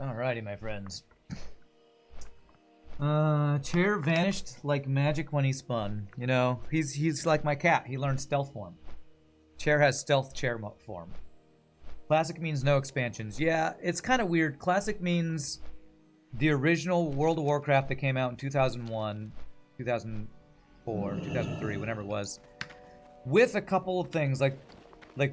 Alrighty, my friends. Chair vanished like magic when he spun. You know, he's like my cat. He learned stealth form. Chair has stealth chair form. Classic means no expansions. Yeah, it's kind of weird. Classic means the original World of Warcraft that came out in 2001, 2004, 2003, whenever it was, with a couple of things like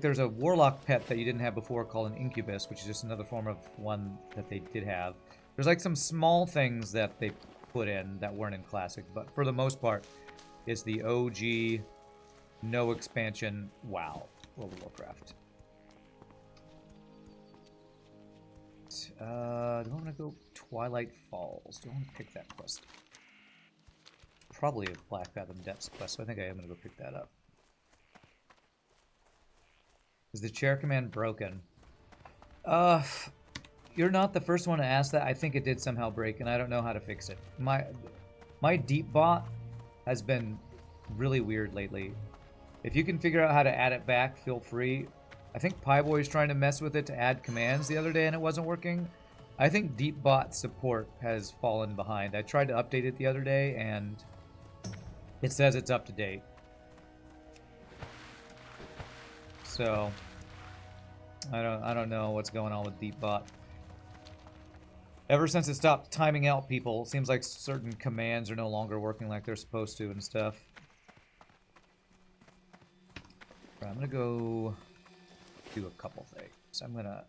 there's a warlock pet that you didn't have before called an incubus, which is just another form of one that they did have. There's like some small things that they put in that weren't in Classic, but for the most part, it's the OG, no expansion, WoW, World of Warcraft. Do I want to go Twilight Falls? Do I want to pick that quest? Probably a Black Fathom Depths quest, so I think I am going to go pick that up. Is the chair command broken? You're not the first one to ask that. I think it did somehow break, and I don't know how to fix it. My deep bot has been really weird lately. If you can figure out how to add it back, feel free. I think Pieboy is trying to mess with it to add commands the other day, and it wasn't working. I think deep bot support has fallen behind. I tried to update it the other day, and it says it's up to date. So I don't know what's going on with Deepbot. Ever since it stopped timing out people, it seems like certain commands are no longer working like they're supposed to and stuff. I'm gonna go do a couple things. I'm gonna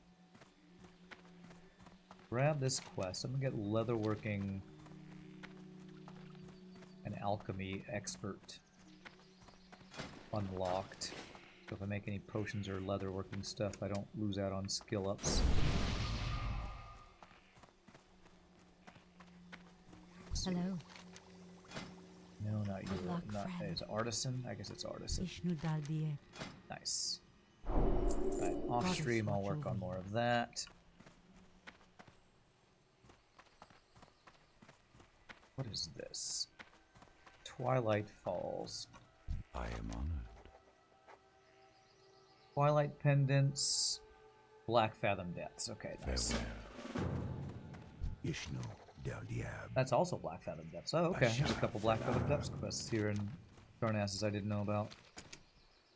grab this quest. I'm gonna get leatherworking and alchemy expert unlocked. So if I make any potions or leatherworking stuff, I don't lose out on skill ups. Hello. No, not you. Not is artisan. I guess it's artisan. Nice. Right, off stream, I'll work on more of that. What is this? Twilight Falls. I am honored. Twilight Pendants, Black Fathom Depths. Okay, nice. That's also Black Fathom Depths. Oh, okay. There's a couple Black Fathom Depths quests here in Darnassus I didn't know about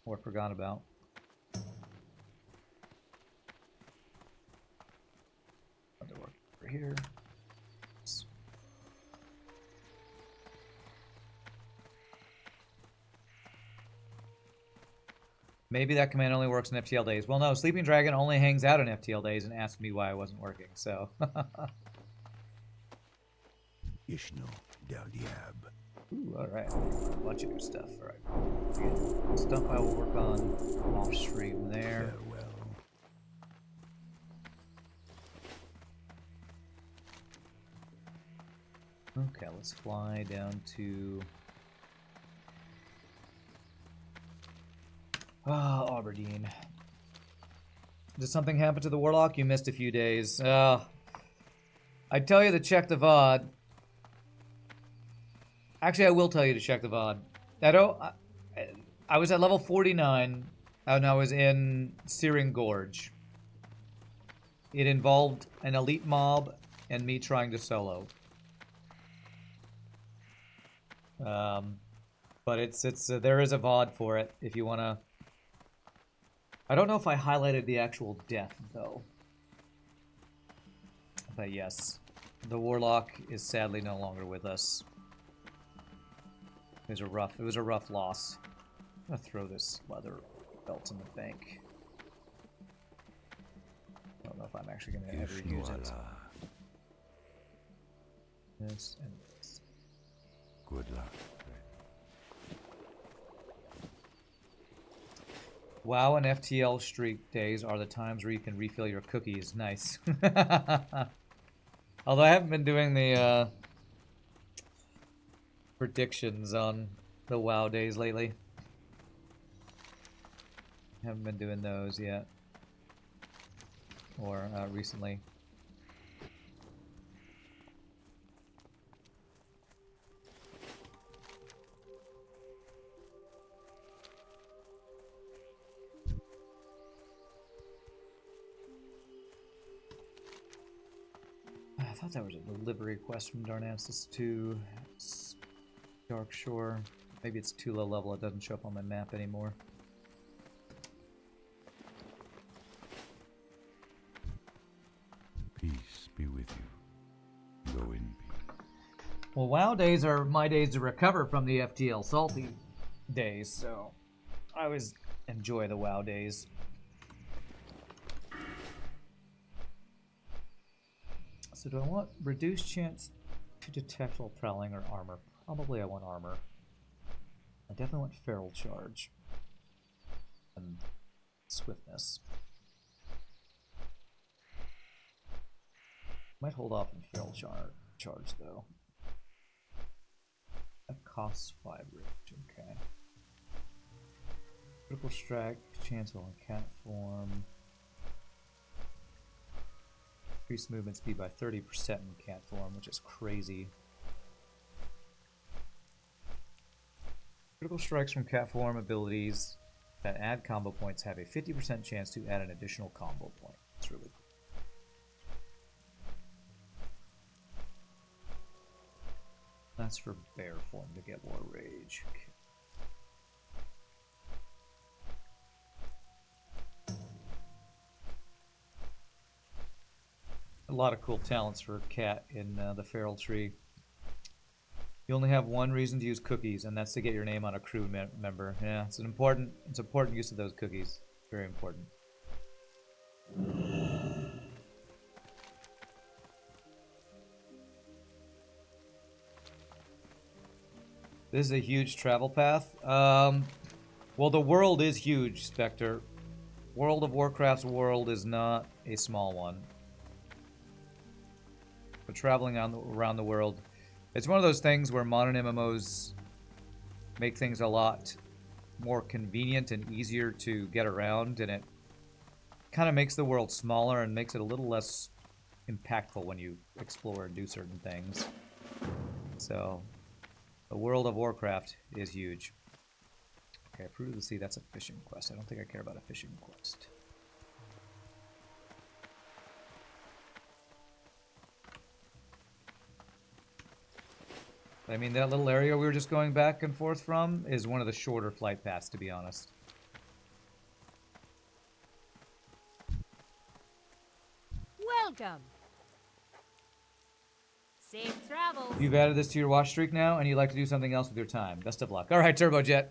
or forgot about. Other work over here. Maybe that command only works in FTL days. Well, no, Sleeping Dragon only hangs out in FTL days and asked me why I wasn't working, so. Ooh, alright. A bunch of new stuff. Alright. Stuff I will work on off stream there. Okay, let's fly down to Aberdeen. Did something happen to the Warlock? You missed a few days. I'd tell you to check the VOD. Actually, I will tell you to check the VOD. I was at level 49, and I was in Searing Gorge. It involved an elite mob and me trying to solo. But there is a VOD for it if you wanna. I don't know if I highlighted the actual death though. But yes, the Warlock is sadly no longer with us. It was a rough loss. I'm gonna throw this leather belt in the bank. I don't know if I'm actually gonna ever use it. This and this. Good luck. WoW and FTL streak days are the times where you can refill your cookies. Nice. Although I haven't been doing the predictions on the WoW days lately. Haven't been doing those yet. Or recently. I thought that was a delivery quest from Darnassus to Dark Shore. Maybe it's too low level, it doesn't show up on my map anymore. Peace be with you. Go in peace. Well, WoW days are my days to recover from the FTL salty days, so I always enjoy the WoW days. So do I want reduced chance to detect while prowling or armor? Probably I want armor. I definitely want feral charge. And swiftness. Might hold off on feral charge though. That costs 5 rich, okay. Critical strike, chance while in cat form. Increase movement speed by 30% in cat form, which is crazy. Critical strikes from cat form abilities that add combo points have a 50% chance to add an additional combo point. That's really cool. That's for bear form to get more rage. Okay. A lot of cool talents for cat in the feral tree. You only have one reason to use cookies, and that's to get your name on a crew member. Yeah, it's important use of those cookies. Very important. This is a huge travel path. Well, the world is huge, Spectre. World of Warcraft's world is not a small one. But traveling around the world, it's one of those things where modern MMOs make things a lot more convenient and easier to get around, and it kind of makes the world smaller and makes it a little less impactful when you explore and do certain things. So, the world of Warcraft is huge. Okay, Fruit of the Sea, that's a fishing quest. I don't think I care about a fishing quest. I mean, that little area we were just going back and forth from is one of the shorter flight paths, to be honest. Welcome. Safe travels. You've added this to your watch streak now, and you'd like to do something else with your time. Best of luck. All right, Turbojet.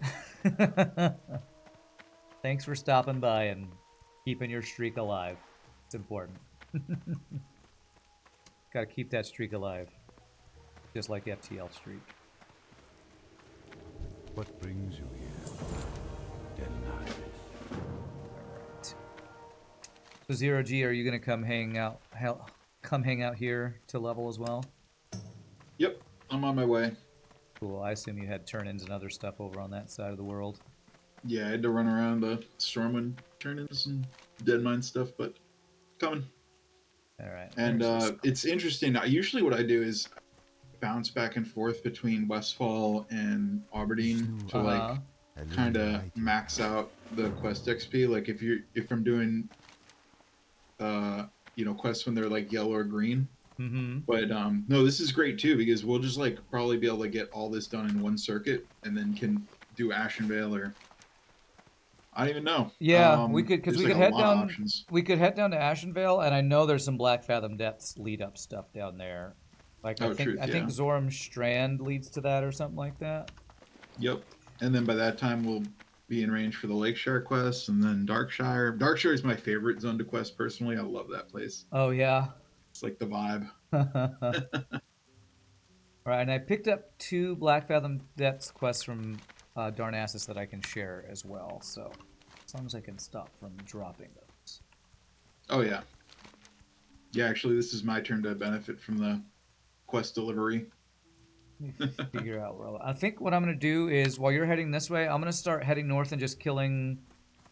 Thanks for stopping by and keeping your streak alive. It's important. Gotta keep that streak alive. Just like FTL streak. What brings you here? Deadmines. Alright. So Zero G, are you gonna come hang out here to level as well? Yep, I'm on my way. Cool. I assume you had turn-ins and other stuff over on that side of the world. Yeah, I had to run around the Stormwind turn-ins and Deadmine stuff, but coming. Alright. And it's interesting. Usually what I do is bounce back and forth between Westfall and Aberdeen to like kind of max out the quest XP. Like if I'm doing quests when they're like yellow or green. Mm-hmm. But no, this is great too because we'll just like probably be able to get all this done in one circuit and then can do Ashenvale or I don't even know. Yeah, we could head down. Options. We could head down to Ashenvale, and I know there's some Black Fathom Depths lead up stuff down there. Like I think Zoram Strand leads to that or something like that. Yep. And then by that time we'll be in range for the Lakeshire quest and then Darkshire. Darkshire is my favorite zone to quest personally. I love that place. Oh yeah. It's like the vibe. Alright, and I picked up 2 Black Fathom Depths quests from Darnassus that I can share as well, so as long as I can stop from dropping those. Oh yeah. Yeah, actually this is my turn to benefit from the quest delivery. Let me figure out where I think what I'm going to do is, while you're heading this way, I'm going to start heading north and just killing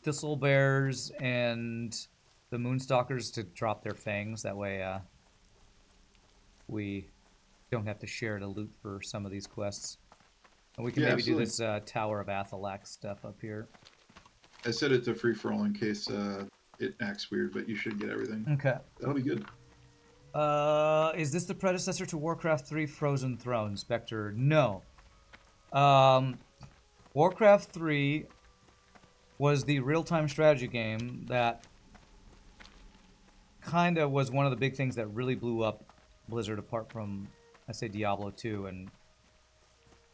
Thistle Bears and the Moonstalkers to drop their fangs. That way we don't have to share the loot for some of these quests. And we can maybe do this Tower of Athalax stuff up here. I set it to free for all in case it acts weird, but you should get everything. Okay. That'll be good. Is this the predecessor to Warcraft 3 Frozen Throne, Spectre? No. Warcraft 3 was the real-time strategy game that kind of was one of the big things that really blew up Blizzard apart from, I say, Diablo 2 and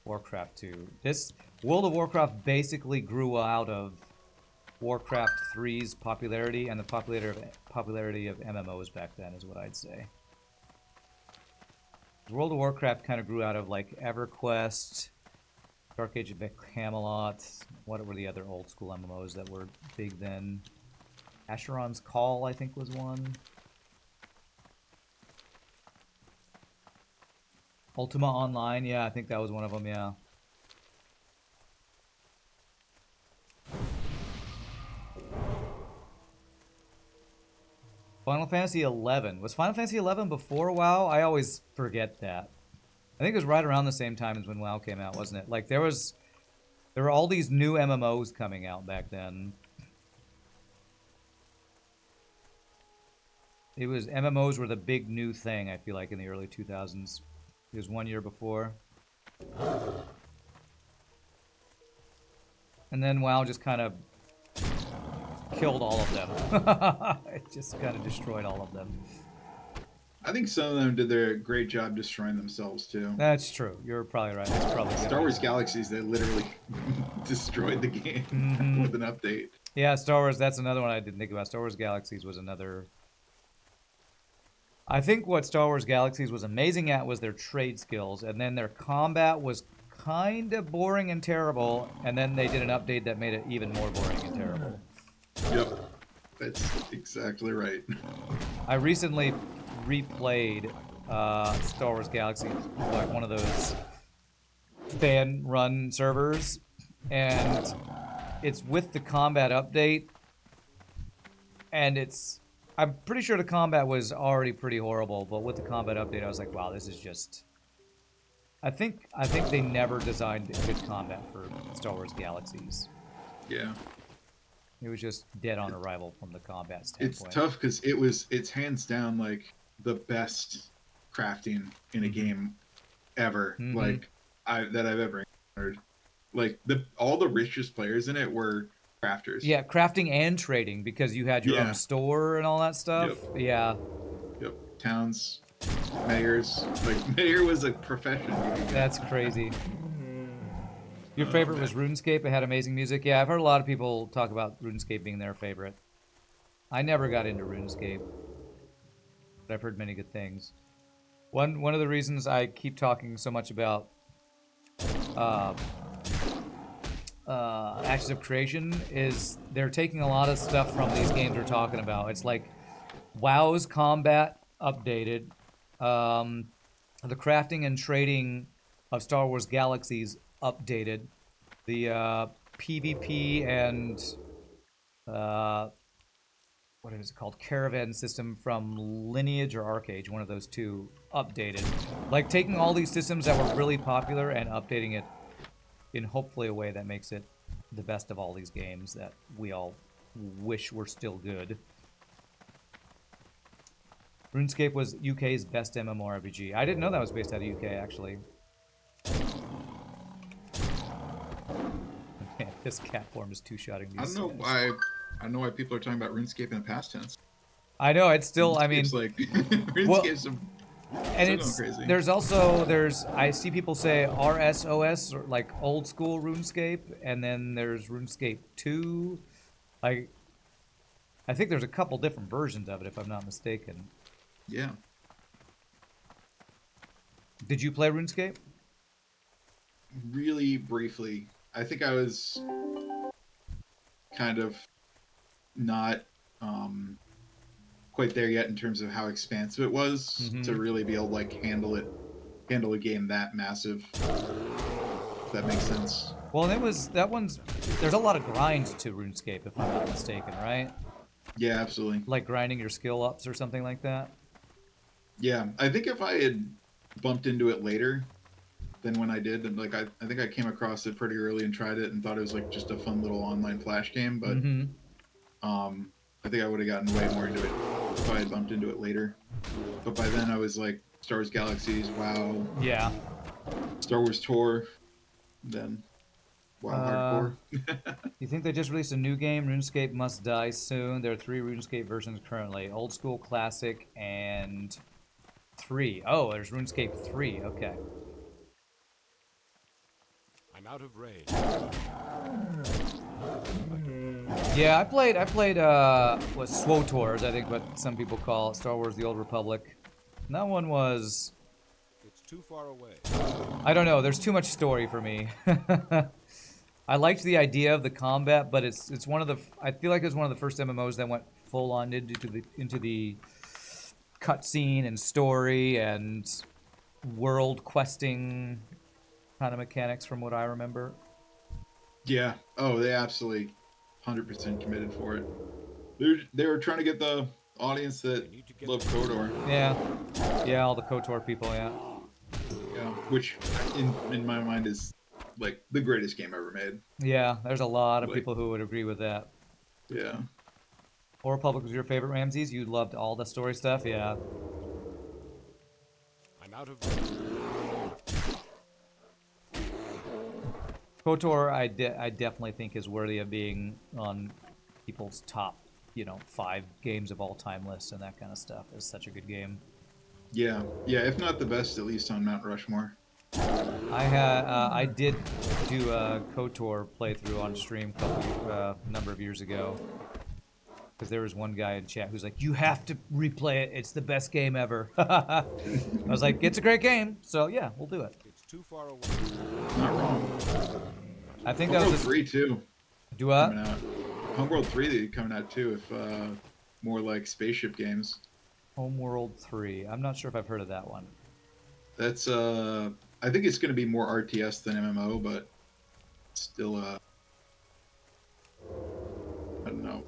Warcraft 2. This World of Warcraft basically grew out of Warcraft 3's popularity and the popularity of MMOs back then is what I'd say. World of Warcraft kind of grew out of like EverQuest, Dark Age of Camelot. What were the other old school MMOs that were big then? Asheron's Call, I think, was one. Ultima Online, yeah, I think that was one of them, yeah. Final Fantasy 11. Was Final Fantasy 11 before WoW? I always forget that. I think it was right around the same time as when WoW came out, wasn't it? Like there were all these new MMOs coming out back then. It was MMOs were the big new thing, I feel like, in the early 2000s. It was 1 year before. And then WoW just kind of killed all of them. It just kind of destroyed all of them. I think some of them did their great job destroying themselves too. That's true. You're probably right. That's probably Star Wars Galaxies, they literally destroyed the game with an update. Yeah, Star Wars, that's another one I didn't think about. Star Wars Galaxies was another... I think what Star Wars Galaxies was amazing at was their trade skills, and then their combat was kind of boring and terrible, and then they did an update that made it even more boring and terrible. Yep, that's exactly right. I recently replayed Star Wars Galaxies, like one of those fan-run servers, and it's with the combat update, and I'm pretty sure the combat was already pretty horrible, but with the combat update, I was like, wow, this is just... I think they never designed good combat for Star Wars Galaxies. Yeah. It was just dead on arrival from the combat standpoint. It's tough because it's hands down like the best crafting in a game ever. Like that I've ever encountered. Like all the richest players in it were crafters. Yeah, crafting and trading because you had your own store and all that stuff. Yep. Yeah. Yep. Towns, mayors. Like mayor was a profession. That's crazy. Your favorite was RuneScape. It had amazing music. Yeah, I've heard a lot of people talk about RuneScape being their favorite. I never got into RuneScape, but I've heard many good things. One of the reasons I keep talking so much about Ashes of Creation is they're taking a lot of stuff from these games we're talking about. It's like WoW's combat updated, the crafting and trading of Star Wars Galaxies updated, the PvP and what is it called, caravan system from Lineage or Arcade, one of those two, updated. Like taking all these systems that were really popular and updating it in hopefully a way that makes it the best of all these games that we all wish were still good. RuneScape was UK's best MMORPG. I didn't know that was based out of UK, actually. Man, this cat form is two-shotting these. I know why people are talking about RuneScape in the past tense. I know, it's still, RuneScape's I mean... like, RuneScape's and it's crazy. There's I see people say RSOS, or like old school RuneScape, and then there's RuneScape 2. Like, I think there's a couple different versions of it, if I'm not mistaken. Yeah. Did you play RuneScape? Really briefly. I think I was kind of not quite there yet in terms of how expansive it was to really be able to like handle a game that massive. If that makes sense. Well, there's a lot of grind to RuneScape, if I'm not mistaken, right? Yeah, absolutely. Like grinding your skill ups or something like that. Yeah, I think if I had bumped into it later than when I did, and like I think I came across it pretty early and tried it and thought it was like just a fun little online flash game, but I think I would have gotten way more into it if I had bumped into it later. But by then I was like Star Wars Galaxies, WoW, Yeah. Star Wars Tour, then WoW Hardcore. You think they just released a new game? RuneScape must die soon. There are 3 RuneScape versions currently: Old School, Classic, and 3. Oh, there's RuneScape 3. Okay. I'm out of range. Yeah, I played what SWOTORs, I think what some people call it, Star Wars The Old Republic. And that one was, It's too far away. I don't know, there's too much story for me. I liked the idea of the combat, but it's one of the, I feel like it was one of the first MMOs that went full on into the cutscene and story and world questing kind of mechanics from what I remember. Yeah. Oh, they absolutely 100% committed for it. They were trying to get the audience that love KOTOR. Yeah. Yeah, all the KOTOR people, yeah. Yeah, which in my mind is like the greatest game ever made. Yeah, there's a lot of Like, people who would agree with that. yeah. Old Republic was your favorite, Ramses? You loved all the story stuff? Yeah. I'm out of range. KOTOR, I definitely think is worthy of being on people's top, 5 games of all time lists and that kind of stuff. It's such a good game. Yeah. Yeah, if not the best, at least on Mount Rushmore. I did do a KOTOR playthrough on stream number of years ago. Because there was one guy in chat who's like, "You have to replay it. It's the best game ever." I was like, "It's a great game." So yeah, we'll do it. It's too far away. Not wrong. I think that was Homeworld 3 too. Do what? Coming out. Homeworld 3 coming out too, if more like spaceship games. Homeworld 3. I'm not sure if I've heard of that one. That's I think it's gonna be more RTS than MMO, but still I don't know.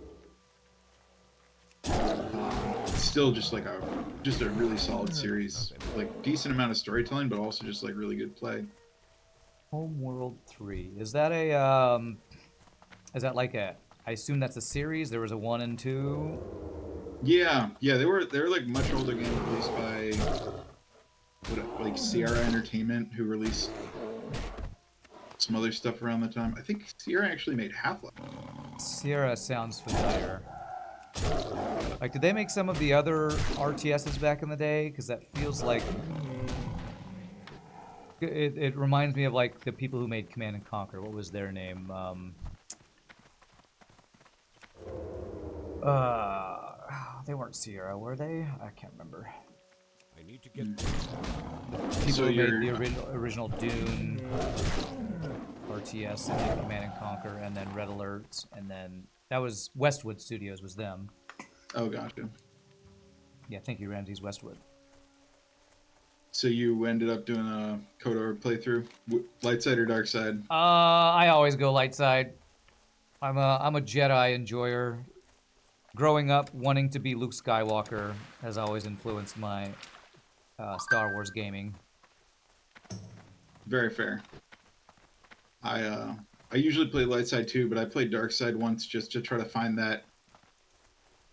It's still just like a really solid series. Like decent amount of storytelling, but also just like really good play. Homeworld 3. Is that like a, I assume that's a series? There was a 1 and 2? Yeah, they were like much older games released by like Sierra Entertainment, who released some other stuff around the time. I think Sierra actually made Half-Life. Sierra sounds familiar. Like, did they make some of the other RTSs back in the day? Because that feels like it reminds me of like the people who made Command and Conquer. What was their name? They weren't Sierra, were they? I can't remember. I need to get. People who made the original Dune RTS and then Command and Conquer, and then Red Alert, and then that was Westwood Studios. Was them? Oh, gotcha. Yeah, thank you, Ramses. Westwood. So you ended up doing a KOTOR playthrough, light side or dark side? I always go light side. I'm a Jedi enjoyer. Growing up, wanting to be Luke Skywalker has always influenced my Star Wars gaming. Very fair. I usually play light side too, but I played dark side once just to try to find that.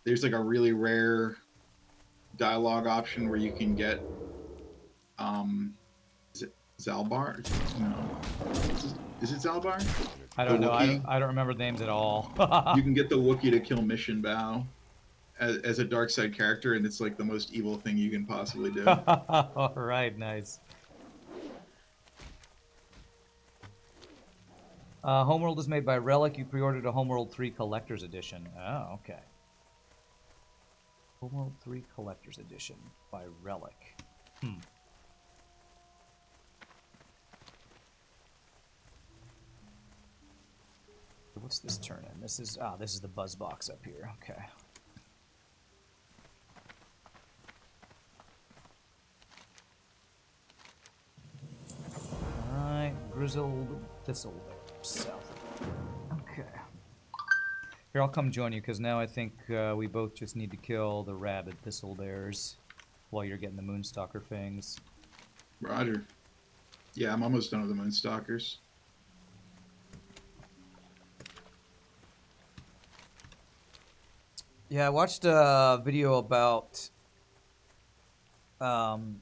There's like a really rare dialogue option where you can get is it Zalbar? No. Is it Zalbar? I don't know. I don't remember the names at all. You can get the Wookiee to kill Mission Bao as a dark side character, and it's like the most evil thing you can possibly do. All right, nice. Homeworld is made by Relic. You pre-ordered a Homeworld 3 Collector's Edition. Oh, okay. Homeworld 3 Collector's Edition by Relic. What's this turn in? This is the buzz box up here. Okay. Alright, grizzled thistle south. Okay. Here, I'll come join you, because now I think we both just need to kill the rabid thistle bears while you're getting the moonstalker fangs. Roger. Yeah, I'm almost done with the moonstalkers. Yeah, I watched a video about No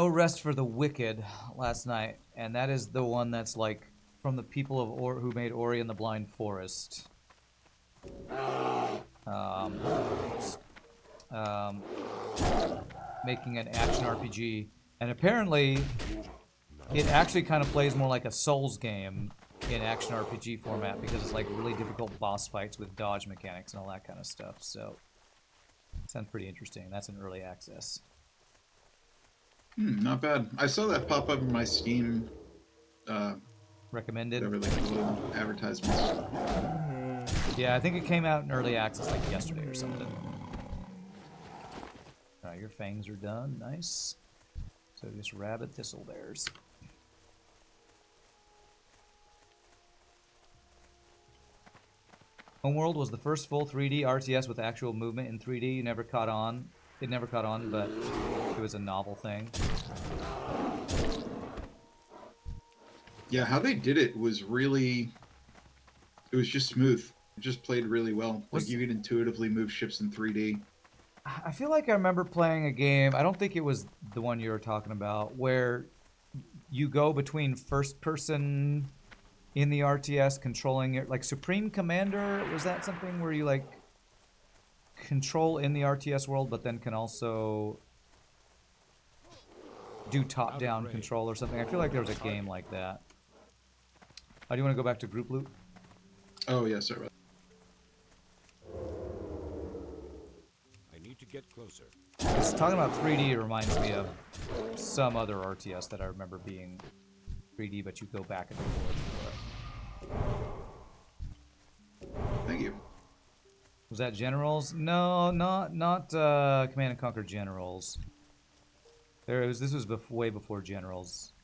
Rest for the Wicked last night, and that is the one that's like from the people of who made Ori and the Blind Forest. Um, Making an action RPG, and apparently it actually kind of plays more like a Souls game in action RPG format because it's like really difficult boss fights with dodge mechanics and all that kind of stuff. So sounds pretty interesting. That's in early access. Not bad. I saw that pop up in my Steam. Recommended. Whatever, like little advertisements. Yeah, I think it came out in early access like yesterday or something. Alright, your fangs are done. Nice. So just rabbit thistle bears. Homeworld was the first full 3D RTS with actual movement in 3D. You never caught on. It never caught on, but it was a novel thing. Yeah, how they did it was really... It was just smooth. It just played really well. Like, you could intuitively move ships in 3D. I feel like I remember playing a game, I don't think it was the one you were talking about, where you go between first person in the RTS controlling your, like Supreme Commander, was that something where you like control in the RTS world but then can also do top-down control or something? I feel like there was a game like that. Do you want to go back to group loot? Oh yeah, sorry about To get closer. Because talking about 3D reminds me of some other RTS that I remember being 3D, but you go back and forth. Thank you. Was that Generals? No, not Command and Conquer Generals. This was way before Generals.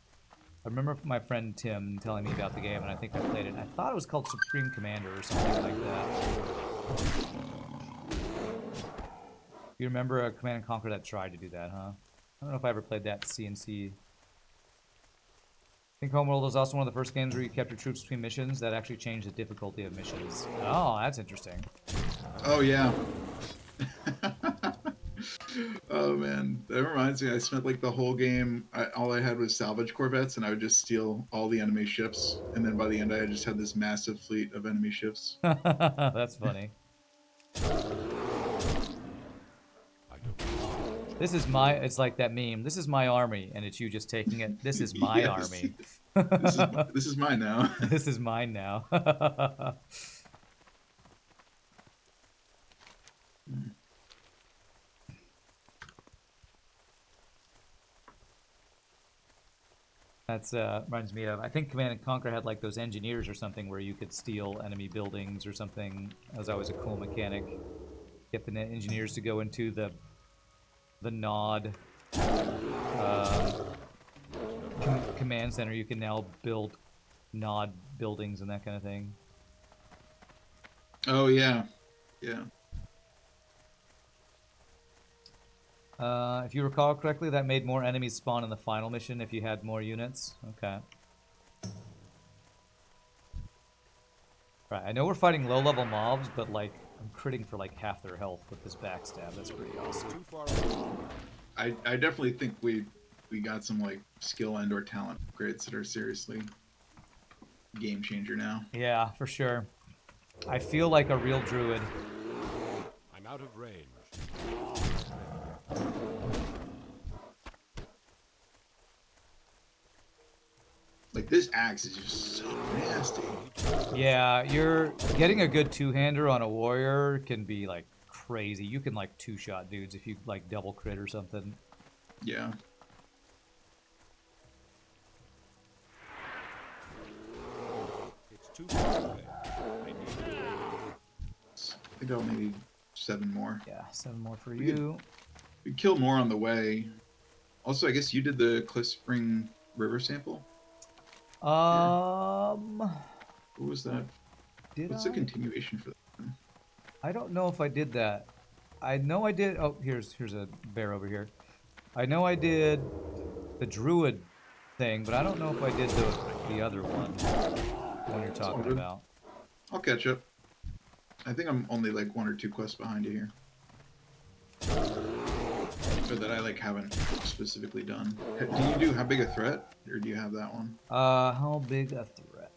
I remember my friend Tim telling me about the game, and I think I played it. And I thought it was called Supreme Commander or something like that. You remember a Command & Conquer that tried to do that, huh? I don't know if I ever played that CNC. I think Homeworld was also one of the first games where you kept your troops between missions that actually changed the difficulty of missions. Oh, that's interesting. Oh yeah. Oh man, that reminds me. I spent like the whole game. All I had was salvage corvettes, and I would just steal all the enemy ships. And then by the end, I just had this massive fleet of enemy ships. That's funny. This is my, it's like that meme. This is my army, and it's you just taking it. This is my army. This is mine now. This is mine now. That's reminds me of, I think Command and Conquer had like those engineers or something where you could steal enemy buildings or something. That was always a cool mechanic. Get the engineers to go into the nod command center. You can now build nod buildings and that kind of thing. Oh yeah, yeah. If you recall correctly, that made more enemies spawn in the final mission if you had more units. Okay. Right, I know we're fighting low-level mobs, but like I'm critting for like half their health with this backstab. That's pretty awesome. I definitely think we got some like skill and or talent upgrades that are seriously game changer now. Yeah, for sure. I feel like a real druid. I'm out of range. Like this axe is just so nasty. Yeah, you're getting a good two-hander on a warrior can be like crazy. You can like two-shot dudes if you like double crit or something. Yeah. It's too far away. I think I'll need 7 more. Yeah, 7 more for you. We kill more on the way. Also, I guess you did the Cliff Spring River sample? What was that? What's the continuation for that one? I don't know if I did that. I know I did. Oh, here's a bear over here. I know I did the Druid thing, but I don't know if I did the other one. The one you're talking about. I'll catch up. I think I'm only like 1 or 2 quests behind you here. Or that I like haven't specifically done. Do you do How Big a Threat? Or do you have that one? How big a threat?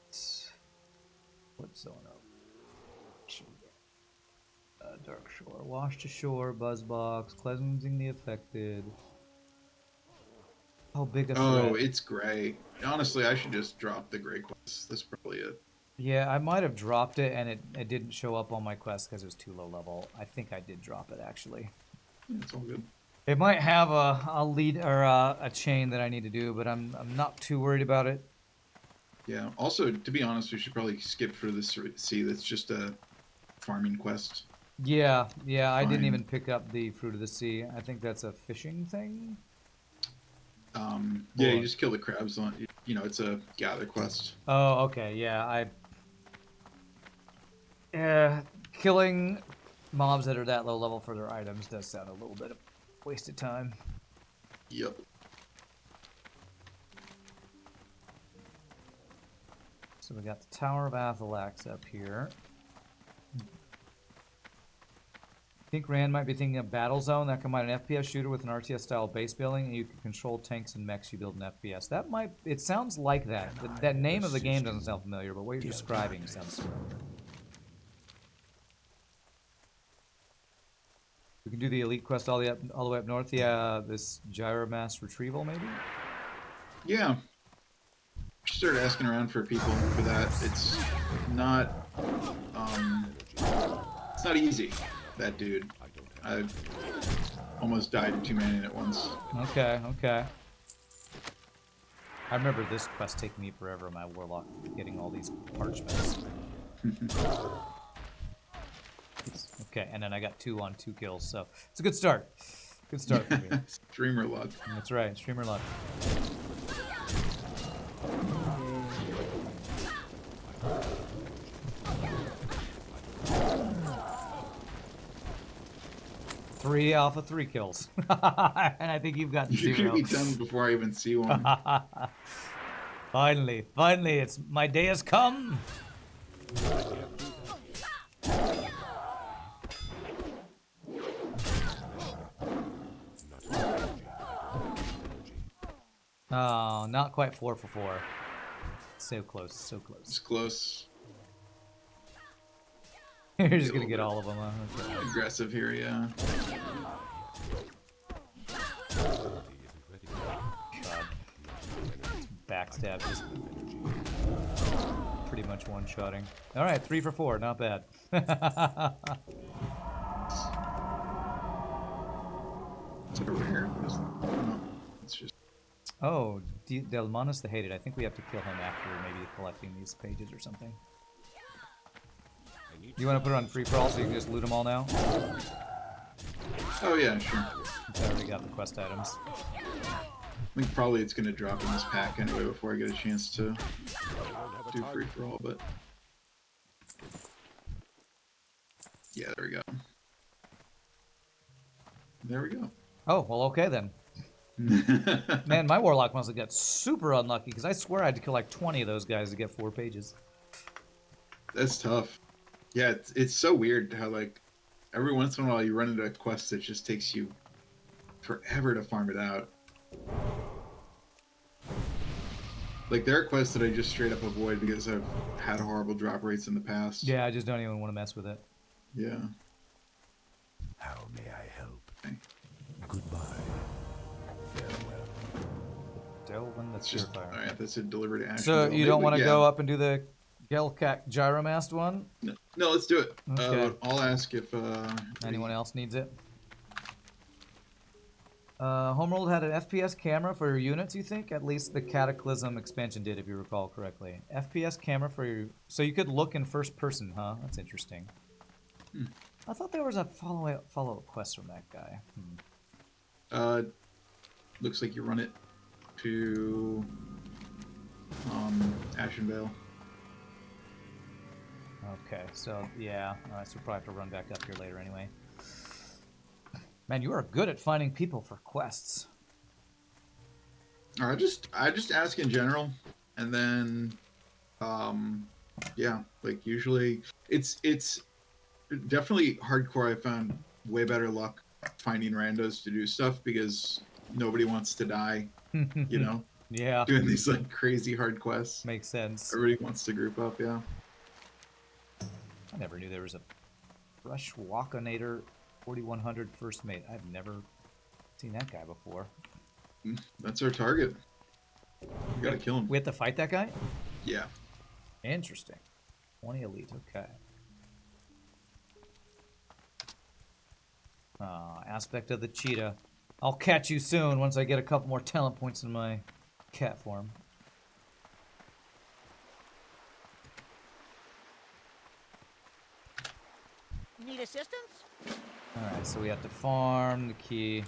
What zone up? Dark Shore. Wash to Shore, Buzzbox, cleansing the affected. How big a threat? Oh, it's gray. Honestly, I should just drop the gray quests. That's probably it. Yeah, I might have dropped it and it didn't show up on my quest because it was too low level. I think I did drop it actually. Yeah, it's all good. It might have a lead or a chain that I need to do, but I'm not too worried about it. Yeah. Also, to be honest, we should probably skip for this sea. That's just a farming quest. Yeah, I didn't Fine. even pick up the Fruit of the Sea. I think that's a fishing thing. Yeah, you just kill the crabs on. You know, it's a gather quest. Oh, okay. Yeah, killing mobs that are that low level for their items does sound a little bit of wasted time. Yep. So we got the Tower of Athalax up here. I think Rand might be thinking of Battle Zone. That combine an FPS shooter with an RTS style base building, and you can control tanks and mechs you build in FPS. That might. It sounds like that. That name of the game doesn't sound familiar, but what you're describing sounds familiar. We can do the elite quest all the way up north. Yeah, this Gyromass retrieval maybe. Yeah. Started asking around for people for that. It's not easy. That dude. I almost died in 2 man at once. Okay. I remember this quest taking me forever. My warlock getting all these parchments. Okay, and then I got 2 on 2 kills, so it's a good start. Good start for me. Streamer luck. That's right, streamer luck. Three alpha 3 kills. And I think you've got 0. You should be done before I even see one. Finally, it's my day has come. Oh, not quite 4 for 4. So close, so close. It's close. You're just gonna get all of them, huh? Okay. Aggressive here, yeah. God. Backstab just pretty much one-shotting. Alright, 3 for 4, not bad. Is it a rare? No, it's just... Oh, Delmanus the Hated. I think we have to kill him after maybe collecting these pages or something. You want to put it on free-for-all so you can just loot them all now? Oh yeah, sure. Since I already got the quest items. I think probably it's going to drop in this pack anyway before I get a chance to do free-for-all, but... Yeah, there we go. There we go. Oh, well, okay then. Man, my warlock must have got super unlucky because I swear I had to kill like 20 of those guys to get 4 pages. That's tough. Yeah, it's so weird how, like, every once in a while you run into a quest that just takes you forever to farm it out. Like, there are quests that I just straight up avoid because I've had horrible drop rates in the past. Yeah, I just don't even want to mess with it. Yeah. How may I help? Okay. Goodbye. Farewell. Delvin the That's just... Purifier. Alright, that's a delivered action. So you don't want to yeah. go up and do the Gelcat Gyromast one? No, let's do it. Okay. I'll ask if... Anyone else needs it? Homeworld had an FPS camera for your units, you think? At least the Cataclysm expansion did, if you recall correctly. FPS camera for your... So you could look in first person, huh? That's interesting. I thought there was a follow-up quest from that guy. Looks like you run it to... Ashenvale. Okay, so, yeah. Alright, so we'll probably have to run back up here later anyway. Man, you are good at finding people for quests. I just ask in general, and then, yeah, like usually it's Definitely hardcore. I found way better luck finding randos to do stuff because nobody wants to die. You know, Yeah, doing these like crazy hard quests. makes sense. Everybody wants to group up. Yeah. I never knew there was a Brush Walkinator 4100 first mate. I've never seen that guy before. That's our target. We gotta kill him. We have to fight that guy? Yeah. Interesting. 20 elite, okay. Aspect of the cheetah. I'll catch you soon once I get a couple more talent points in my cat form. Need assistance? Alright, so we have to farm the key.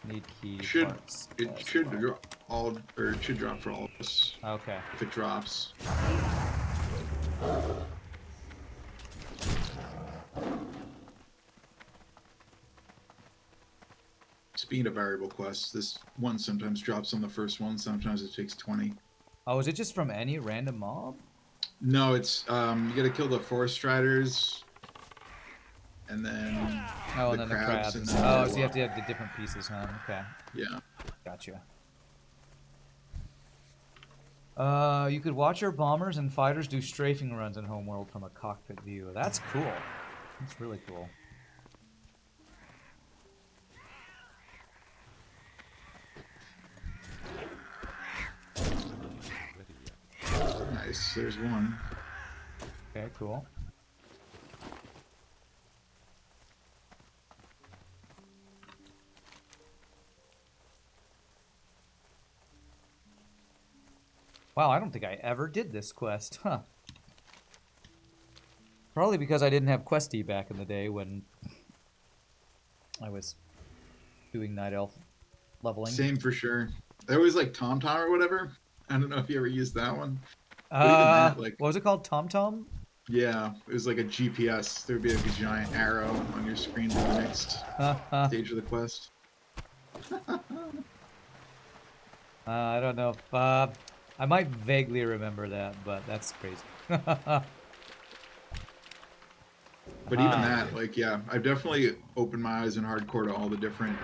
Need key parts. It should drop all, or it should drop for all of us. Okay. If it drops. Speaking of variable quests, this one sometimes drops on the first one. Sometimes it takes 20. Oh, is it just from any random mob? No, it's you gotta kill the forest striders, and then Oh, and then the crabs. and So then you have to have the different pieces, huh? Okay. Yeah. Gotcha. You could watch your bombers and fighters do strafing runs in Homeworld from a cockpit view. That's cool. That's really cool. Nice. There's one. Okay, cool. Wow, I don't think I ever did this quest, huh? Probably because I didn't have Questy back in the day when I was doing Night Elf leveling. Same for sure. There was like TomTom or whatever. I don't know if you ever used that one. But even that, like, what was it called? TomTom? yeah, it was like a GPS. There would be like a giant arrow on your screen for the next stage of the quest. I don't know if I might vaguely remember that, but that's crazy. But even that, like, yeah, I've definitely opened my eyes in hardcore to all the different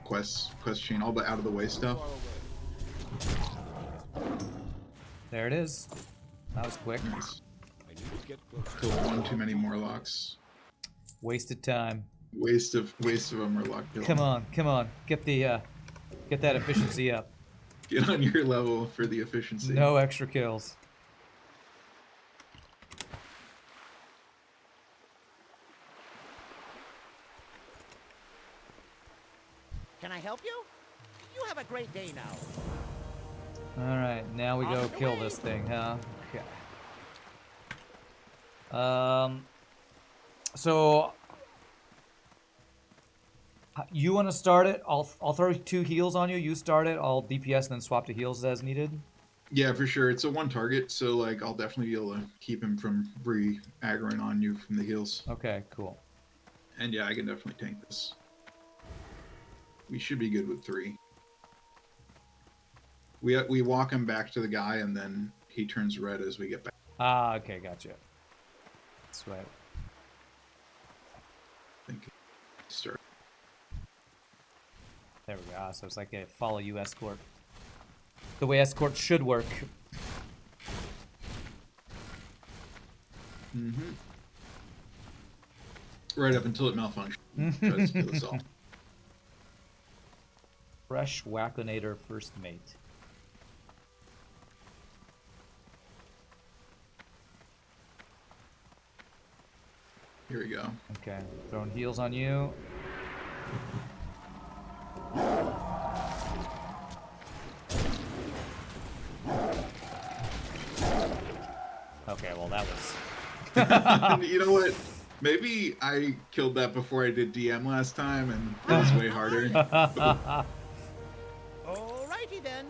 quest chain, all the out of the way stuff. There it is. That was quick. Nice. Killed one too many Morlocks. Wasted time. Waste of a Murloc kill. Come on, get the get that efficiency up. Get on your level for the efficiency. No extra kills. Can I help you? You have a great day now. Alright, now we go kill this thing, huh? Okay. So you want to start it? I'll throw 2 heals on you. You start it. I'll DPS and then swap to heals as needed. Yeah, for sure. It's a one target, so like I'll definitely be able to keep him from re-aggroing on you from the heals. Okay, cool. And yeah, I can definitely tank this. We should be good with 3. We walk him back to the guy, and then he turns red as we get back. Ah, okay, gotcha. That's right. I think start. There we go. So it's like a follow you escort. The way escort should work. Mm-hmm. Right up until it malfunctions. Tries to kill us all. Fresh Wackonator first mate. Here we go. Okay, throwing heals on you. Okay, well that was... You know what? Maybe I killed that before I did DM last time, and it was way harder. Alrighty then.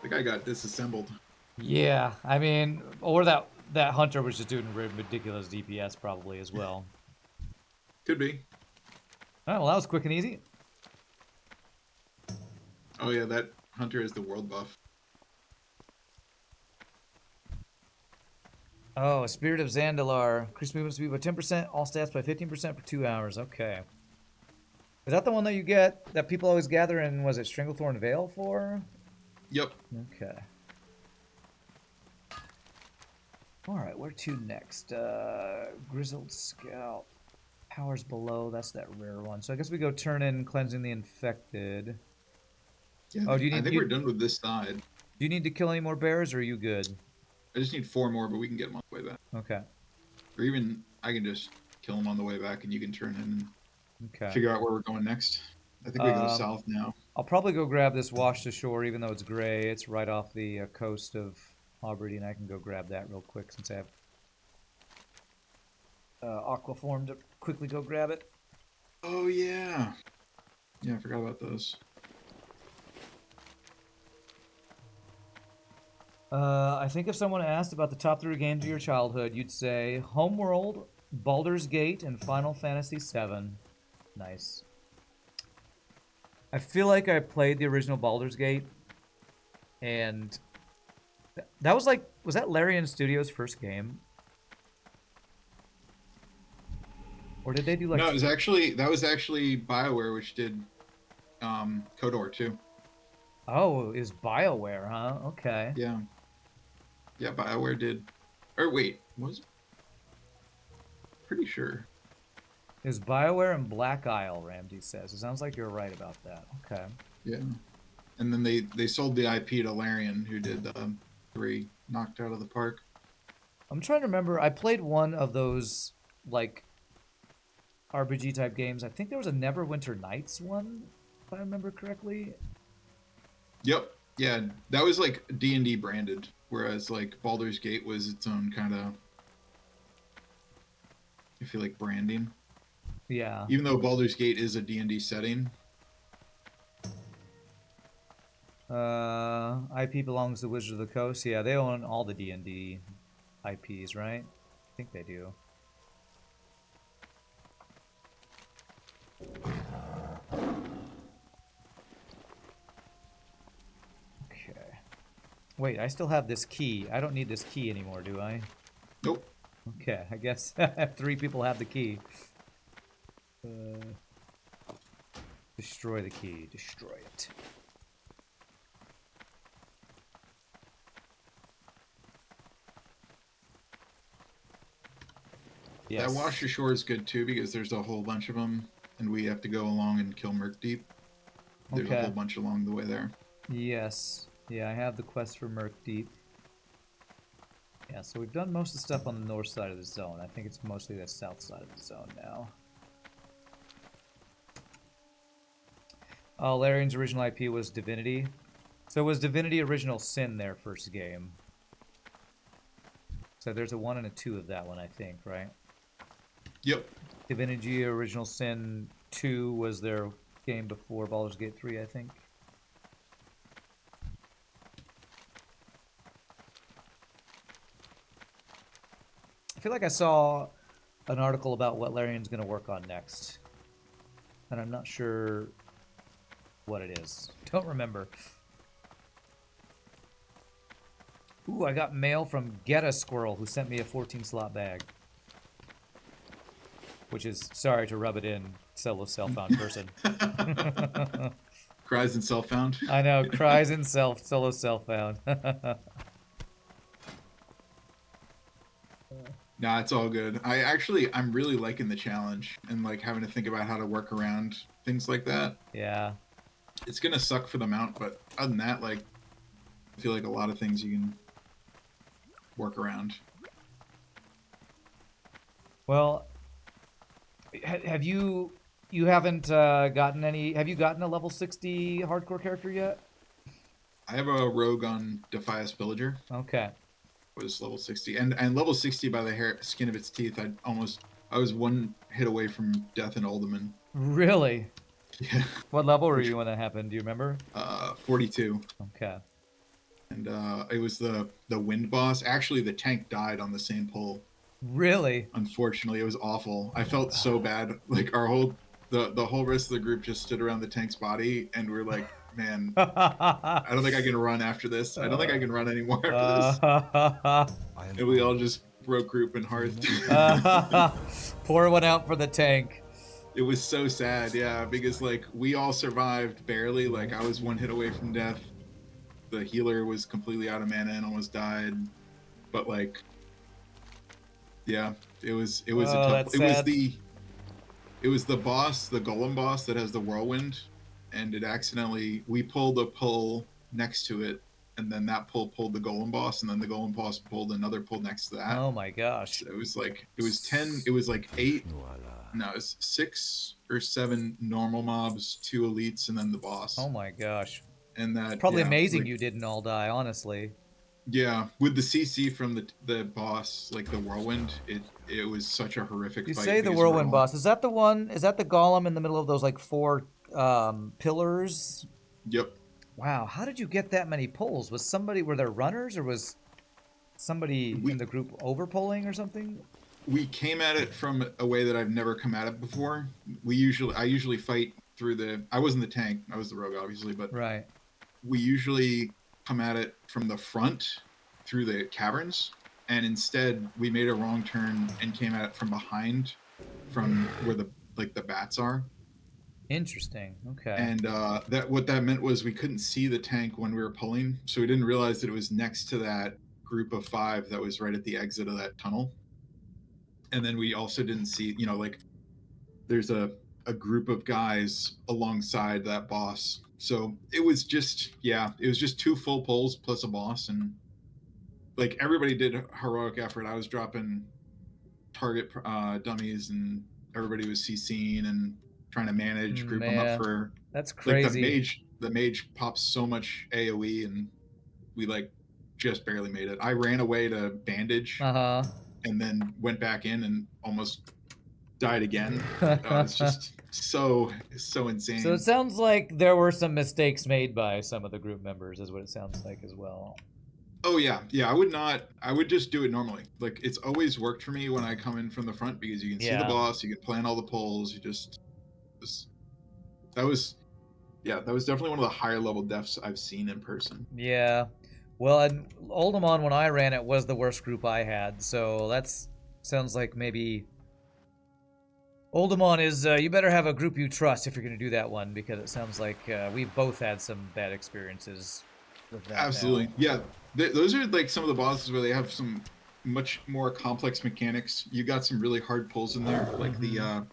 The guy got disassembled. Yeah, I mean, or that hunter was just doing ridiculous DPS probably as well. Could be. Oh, well that was quick and easy. Oh yeah, that hunter is the world buff. Oh, Spirit of Zandalar. Increase movement speed by 10%, all stats by 15% for 2 hours. Okay. Is that the one that you get, that people always gather in, was it Stranglethorn Vale for? Yep. Okay. Alright, where to next? Grizzled Scout. Powers below, that's that rare one. So I guess we go turn in Cleansing the Infected. Yeah, Oh, do you I need think we're done with this side. Do you need to kill any more bears, or are you good? I just need 4 more, but we can get them on the way back. Okay. Or even I can just kill them on the way back, and you can turn in and Okay. figure out where we're going next. I think we go south now. I'll probably go grab this wash to shore, even though it's gray. It's right off the coast of Aubrey, and I can go grab that real quick since I have Aquaform to quickly go grab it. Oh, yeah. Yeah, I forgot about those. I think if someone asked about the top 3 games of your childhood, you'd say Homeworld, Baldur's Gate, and Final Fantasy VII. Nice. I feel like I played the original Baldur's Gate, and that was like, was that Larian Studios' first game? Or did they do like... No, that was actually BioWare, which did KOTOR too. Oh, it was BioWare, huh? Okay. Yeah. Yeah, BioWare did. Or wait, was it? Pretty sure. It was BioWare and Black Isle, Ramsey says. It sounds like you're right about that. Okay. Yeah. And then they sold the IP to Larian, who did 3, knocked out of the park. I'm trying to remember. I played one of those, like, RPG type games. I think there was a Neverwinter Nights one, if I remember correctly. Yep. Yeah, that was like D&D branded, whereas like Baldur's Gate was its own kind of, I feel like, branding. Yeah. Even though Baldur's Gate is a D&D setting. IP belongs to Wizards of the Coast. Yeah, they own all the D&D IPs, right? I think they do. Okay. Wait, I still have this key. I don't need this key anymore, do I? Nope. Okay, I guess 3 people have the key. Destroy the key. Destroy it. Yes. That wash ashore is good too because there's a whole bunch of them, and we have to go along and kill Murk Deep. There's a whole bunch along the way there. Yes. Yeah, I have the quest for Murk Deep. Yeah, so we've done most of the stuff on the north side of the zone. I think it's mostly the south side of the zone now. Oh, Larian's original IP was Divinity. So was Divinity Original Sin their first game? So there's a 1 and a 2 of that one, I think, right? Yep. Divinity Original Sin 2 was their game before Baldur's Gate 3, I think. I feel like I saw an article about what Larian's going to work on next. And I'm not sure what it is. Don't remember. Ooh, I got mail from Get a Squirrel, who sent me a 14-slot bag. Which is, sorry to rub it in, solo self-found person. Cries and self-found. I know, cries in solo self-found. Nah, it's all good. I'm really liking the challenge and like having to think about how to work around things like that. Yeah. It's gonna suck for the mount, but other than that, like, I feel like a lot of things you can work around. Well, have you haven't gotten any? Have you gotten a level 60 hardcore character yet? I have a rogue on Defias Pillager. Okay. Was level 60, and level 60 by the skin of its teeth. I was 1 hit away from death in Uldaman. Really? Yeah. What level were you when that happened? Do you remember? 42. Okay. And it was the wind boss. Actually, the tank died on the same pull. Really? Unfortunately, it was awful. I felt so bad. Like the whole rest of the group just stood around the tank's body, and we're like, man, I don't think I can run after this. I don't think I can run anymore after this. And we all just broke group in Hearth. Pour one out for the tank. It was so sad, yeah, because like we all survived barely. Like I was one hit away from death. The healer was completely out of mana and almost died. But like, yeah, it was a tough. That's sad. It was the boss, the golem boss that has the whirlwind, and we pulled a pull next to it, and then that pull pulled the golem boss, and then the golem boss pulled another pull next to that. Oh my gosh. So it was like it was 8. No, it was 6 or 7 normal mobs, 2 elites, and then the boss. Oh my gosh. And that Probably amazing you didn't all die, honestly. Yeah, with the CC from the boss, like the whirlwind, it was such a horrific You fight. say the whirlwind boss. Is that the one? Is that the golem in the middle of those like 4 pillars? Yep. Wow, how did you get that many pulls? Were there runners, or was somebody in the group over pulling or something? We came at it from a way that I've never come at it before. I usually fight through I wasn't the tank, I was the rogue obviously, but right. We usually come at it from the front through the caverns, and instead we made a wrong turn and came at it from behind, from where the bats are. Interesting. Okay. And what that meant was we couldn't see the tank when we were pulling, so we didn't realize that it was next to that group of 5 that was right at the exit of that tunnel. And then we also didn't see, like there's a group of guys alongside that boss. So it was just 2 full pulls plus a boss, and like everybody did heroic effort. I was dropping target dummies, and everybody was CCing and trying to manage, group them up for. That's crazy. Like the mage pops so much AoE, and we like just barely made it. I ran away to bandage, and then went back in and almost died again. It's just so insane. So it sounds like there were some mistakes made by some of the group members, is what it sounds like as well. Oh yeah. I would just do it normally. Like it's always worked for me when I come in from the front, because you can see the boss, you can plan all the pulls, that was definitely one of the higher level deaths I've seen in person. Yeah. Well, and Oldemon, when I ran it, was the worst group I had, so that's sounds like maybe Oldemon is, you better have a group you trust if you're going to do that one, because it sounds like we've both had some bad experiences with that. Absolutely. Now. Yeah. Those are like some of the bosses where they have some much more complex mechanics. You got some really hard pulls in there, like the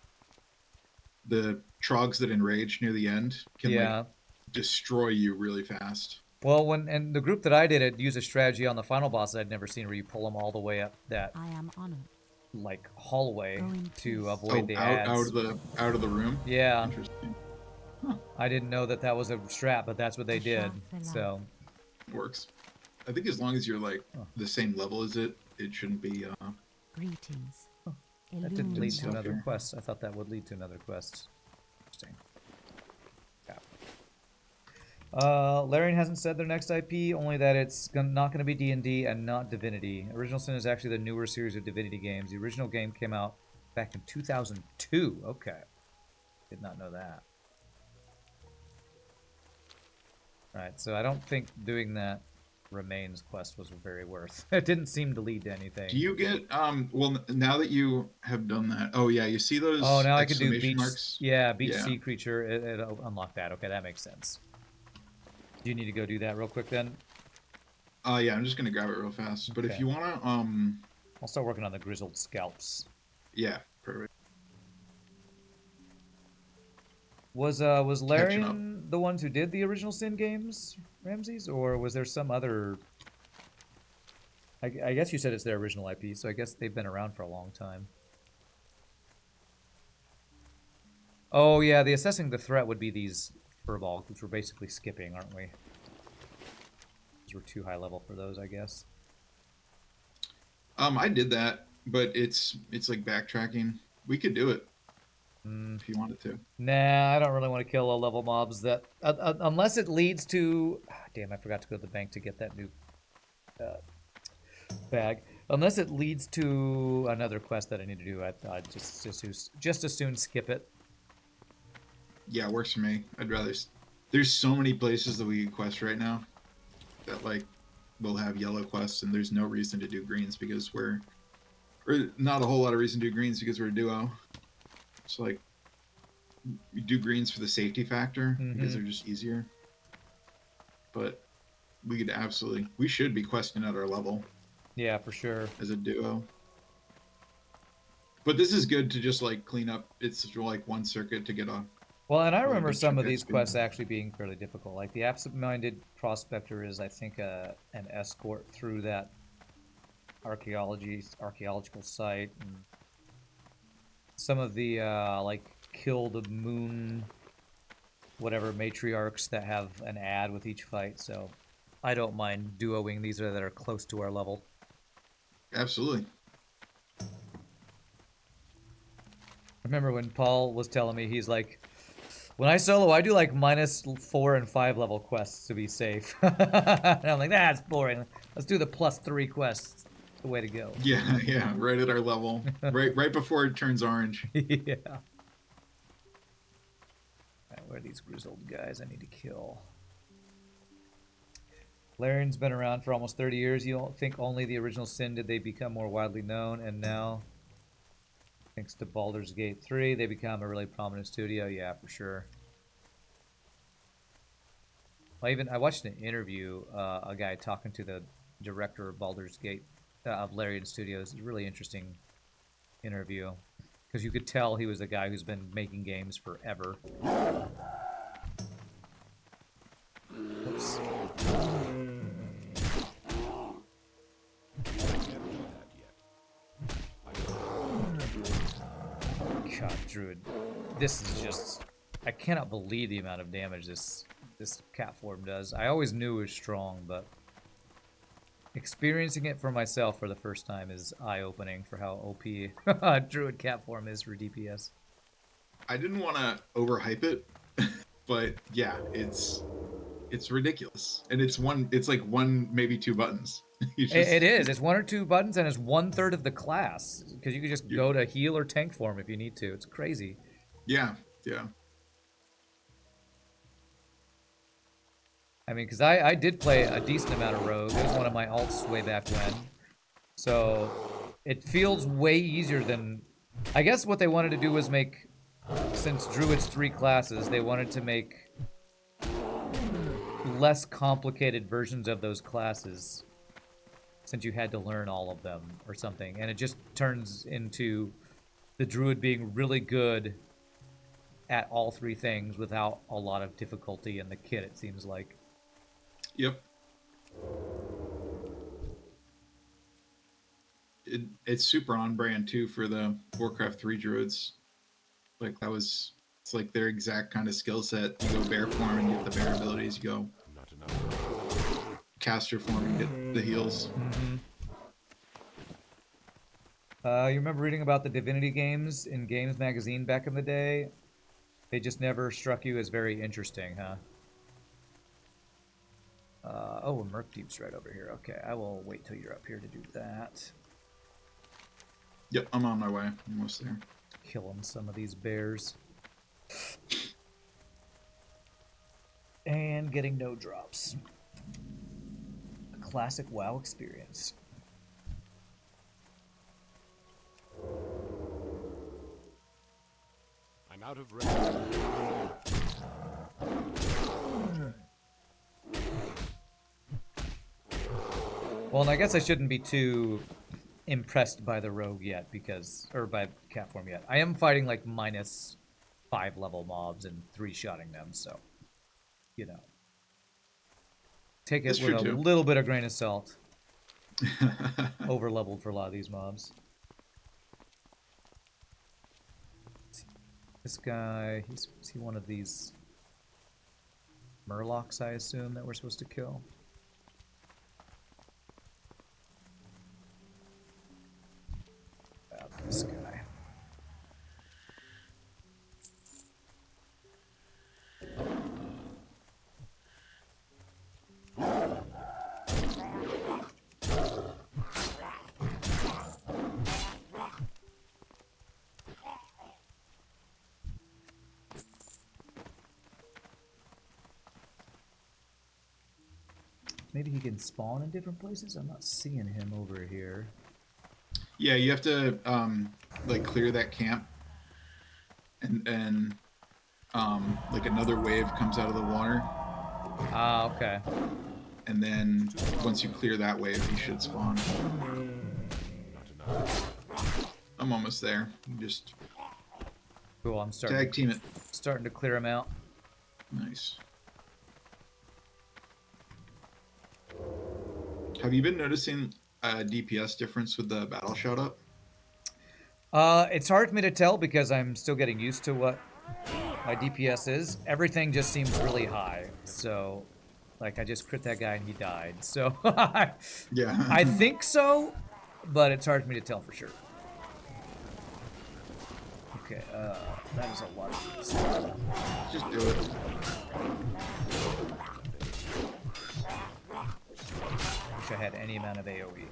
trogs that enrage near the end can like destroy you really fast. Well, and the group that I did, it used a strategy on the final boss that I'd never seen, where you pull them all the way up that like hallway to avoid the ads. out of the room. Yeah. Interesting. Huh. I didn't know that was a strat, but that's what they did. So it works. I think as long as you're like the same level as it shouldn't be. Greetings. That didn't lead to another quest. I thought that would lead to another quest. Interesting. Larian hasn't said their next IP, only that it's not going to be D&D and not Divinity. Original Sin is actually the newer series of Divinity games. The original game came out back in 2002. Okay. Did not know that. Alright, so I don't think doing that Remains quest was very worth. It didn't seem to lead to anything. Do you get, well, now that you have done that, oh yeah, you see those now I can do beach marks? Yeah, beach sea creature. It'll unlock that. Okay, that makes sense. Do you need to go do that real quick then? Yeah, I'm just gonna grab it real fast. But if you wanna, I'll start working on the grizzled scalps. Yeah, perfect. Was Larian the ones who did the original Sin games, Ramses, or was there some other? I guess you said it's their original IP, so I guess they've been around for a long time. Oh yeah, the assessing the threat would be these furballs, which we're basically skipping, aren't we? Because we're too high level for those, I guess. I did that, but it's like backtracking. We could do it if you wanted to. Nah, I don't really want to kill low-level mobs that unless it leads to. Damn, I forgot to go to the bank to get that new bag. Unless it leads to another quest that I need to do, I'd just as soon skip it. Yeah, it works for me. I'd rather. There's so many places that we can quest right now that like will have yellow quests, and there's no reason to do greens because we're or not a whole lot of reason to do greens because we're a duo. It's like we do greens for the safety factor because they're just easier. But we should be questing at our level. Yeah, for sure. As a duo. But this is good to just like clean up. It's like one circuit to get on. Well, and I remember some of these quests actually being fairly difficult. Like the absent-minded prospector is, I think, an escort through that archaeological site, and some of the like kill the moon, whatever matriarchs that have an ad with each fight. So I don't mind duoing these that are close to our level. Absolutely. I remember when Paul was telling me, he's like, when I solo, I do like -4 and 5 level quests to be safe. And I'm like, that's boring. Let's do the +3 quests. It's the way to go. Yeah, yeah, right at our level. right before it turns orange. Yeah. Right, where are these grizzled guys I need to kill? Larian's been around for almost 30 years. You don't think only the original sin did they become more widely known, and now, thanks to Baldur's Gate 3, they become a really prominent studio. Yeah, for sure. I watched an interview, a guy talking to the director of Baldur's Gate, of Larian Studios. It's a really interesting interview, because you could tell he was a guy who's been making games forever. Oops. God, Druid. This is just... I cannot believe the amount of damage this cat form does. I always knew it was strong, but experiencing it for myself for the first time is eye-opening for how OP Druid cat form is for DPS. I didn't want to overhype it, but yeah, it's ridiculous. And it's like one, maybe two buttons. It is. It's 1 or 2 buttons, and it's 1/3 of the class. Because you can just go to heal or tank form if you need to. It's crazy. Yeah, yeah. I mean, because I did play a decent amount of Rogue. It was one of my alts way back when. So it feels way easier than... I guess what they wanted to do was make... Since Druid's 3 classes, they wanted to make less complicated versions of those classes, since you had to learn all of them or something. And it just turns into the Druid being really good at all 3 things without a lot of difficulty in the kit, it seems like. Yep. It's super on brand too for the Warcraft 3 Druids. Like it's like their exact kind of skill set. You go bear form and you get the bear abilities. You go caster form and get the heals. Mm-hmm. You remember reading about the Divinity games in Games Magazine back in the day? They just never struck you as very interesting, huh? Oh, Merc Deep's right over here. Okay, I will wait till you're up here to do that. Yep, I'm on my way. I'm almost there. Killing some of these bears. And getting no drops. A classic WoW experience. I'm out of range. Well, and I guess I shouldn't be too impressed by the rogue yet, or by cat form yet. I am fighting like -5 level mobs and 3-shotting them, so, you know. Take it with a little bit of grain of salt. Over-leveled for a lot of these mobs. This guy, is he one of these Murlocs, I assume, that we're supposed to kill? This guy. Maybe he can spawn in different places? I'm not seeing him over here. Yeah, you have to like clear that camp, and like another wave comes out of the water, Ah, okay. and then once you clear that wave, you should spawn. I'm almost there. You just Cool. I'm tag team it. starting to clear them out. Nice. Have you been noticing a DPS difference with the battle shout up? It's hard for me to tell because I'm still getting used to what my DPS is. Everything just seems really high. So, like, I just crit that guy and he died. So, Yeah. I think so, but it's hard for me to tell for sure. Okay, that is a lot of these. Just do it. Wish I had any amount of AoE.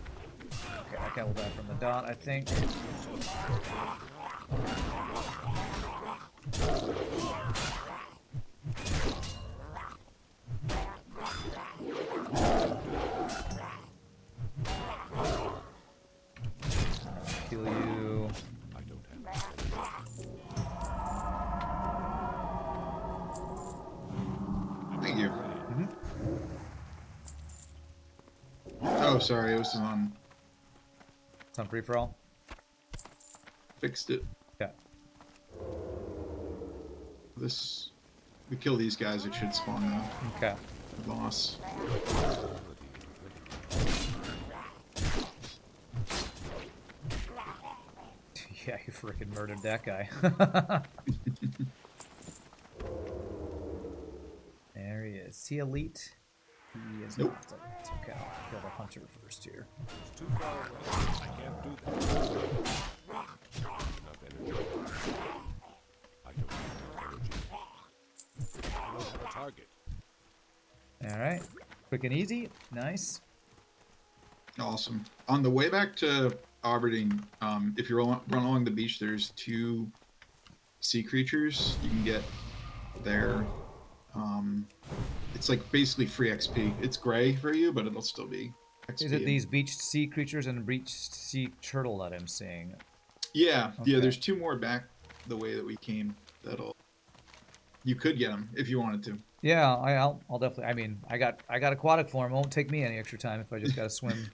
Okay, I can hold that from the dot, I think. Kill you. Thank you. Oh, sorry, it was on. It's on free for all. Fixed it. Yeah. This, we kill these guys, it should spawn now. Okay. Boss. Yeah, you freaking murdered that guy. There he is. Is he elite? He is Nope. not elite. Okay, I'll kill the hunter first here. Too far away. I can't do that. Enough energy. I don't have enough energy. I don't have a target. Alright. Quick and easy. Nice. Awesome. On the way back to Aberdeen, if you run along the beach, there's 2 sea creatures you can get there. It's like basically free XP. It's gray for you, but it'll still be XP. Is it these beached sea creatures and beached sea turtle that I'm seeing? Yeah, Okay. yeah. There's 2 more back the way that we came. You could get them if you wanted to. Yeah, I'll definitely. I mean, I got aquatic form. It won't take me any extra time if I just gotta swim.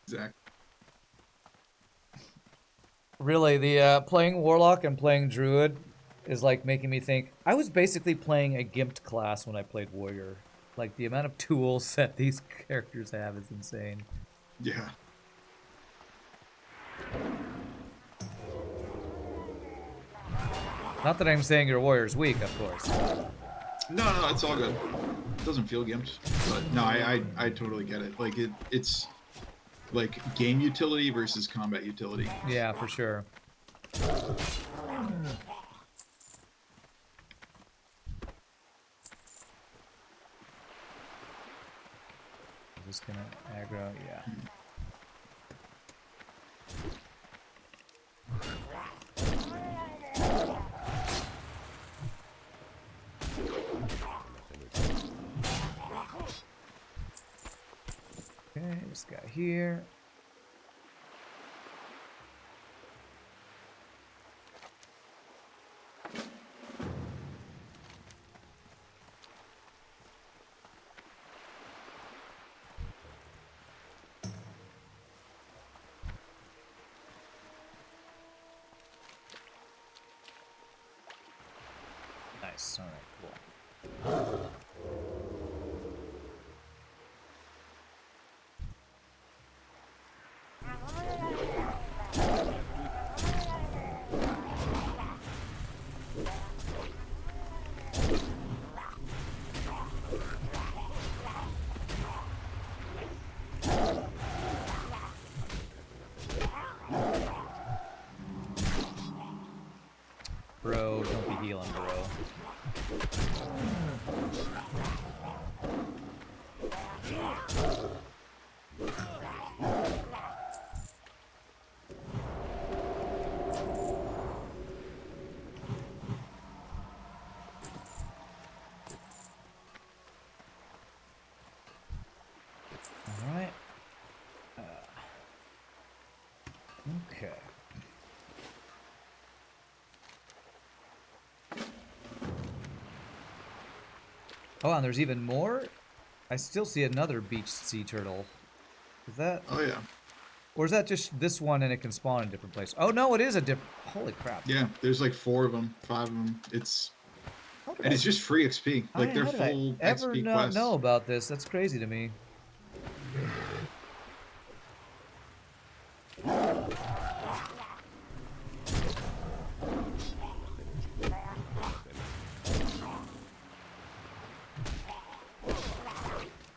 Exactly. Really, the playing warlock and playing druid is like making me think. I was basically playing a gimped class when I played warrior. Like the amount of tools that these characters have is insane. Yeah. Not that I'm saying your warrior's weak, of course. No, it's all good. It doesn't feel gimped, but no, I totally get it. Like it's like game utility versus combat utility. Yeah, for sure. Just gonna aggro, yeah. Okay, this guy here. Nice. All right, cool. Bro, don't be healing, bro. All right. Oh, and there's even more? I still see another beach sea turtle. Is that... Oh yeah. Or is that just this one and it can spawn in different places? Oh no, it is a different... Holy crap. Yeah, there's like 4 of them, 5 of them. And it's just free XP. Like they're How did I full ever XP not quests. know about this? That's crazy to me.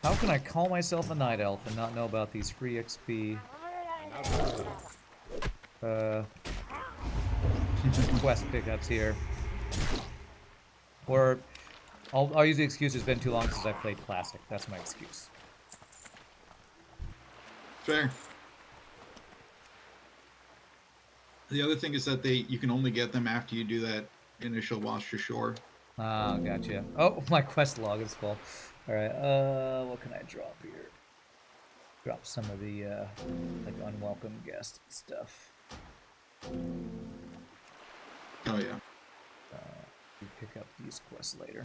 How can I call myself a night elf and not know about these free XP quest pickups here? Or I'll use the excuse it's been too long since I played Classic. That's my excuse. Fair. The other thing is that you can only get them after you do that initial wash to shore. Ah, gotcha. Oh, my quest log is full. Alright, what can I drop here? Drop some of the, like, unwelcome guest stuff. Oh, yeah. We pick up these quests later.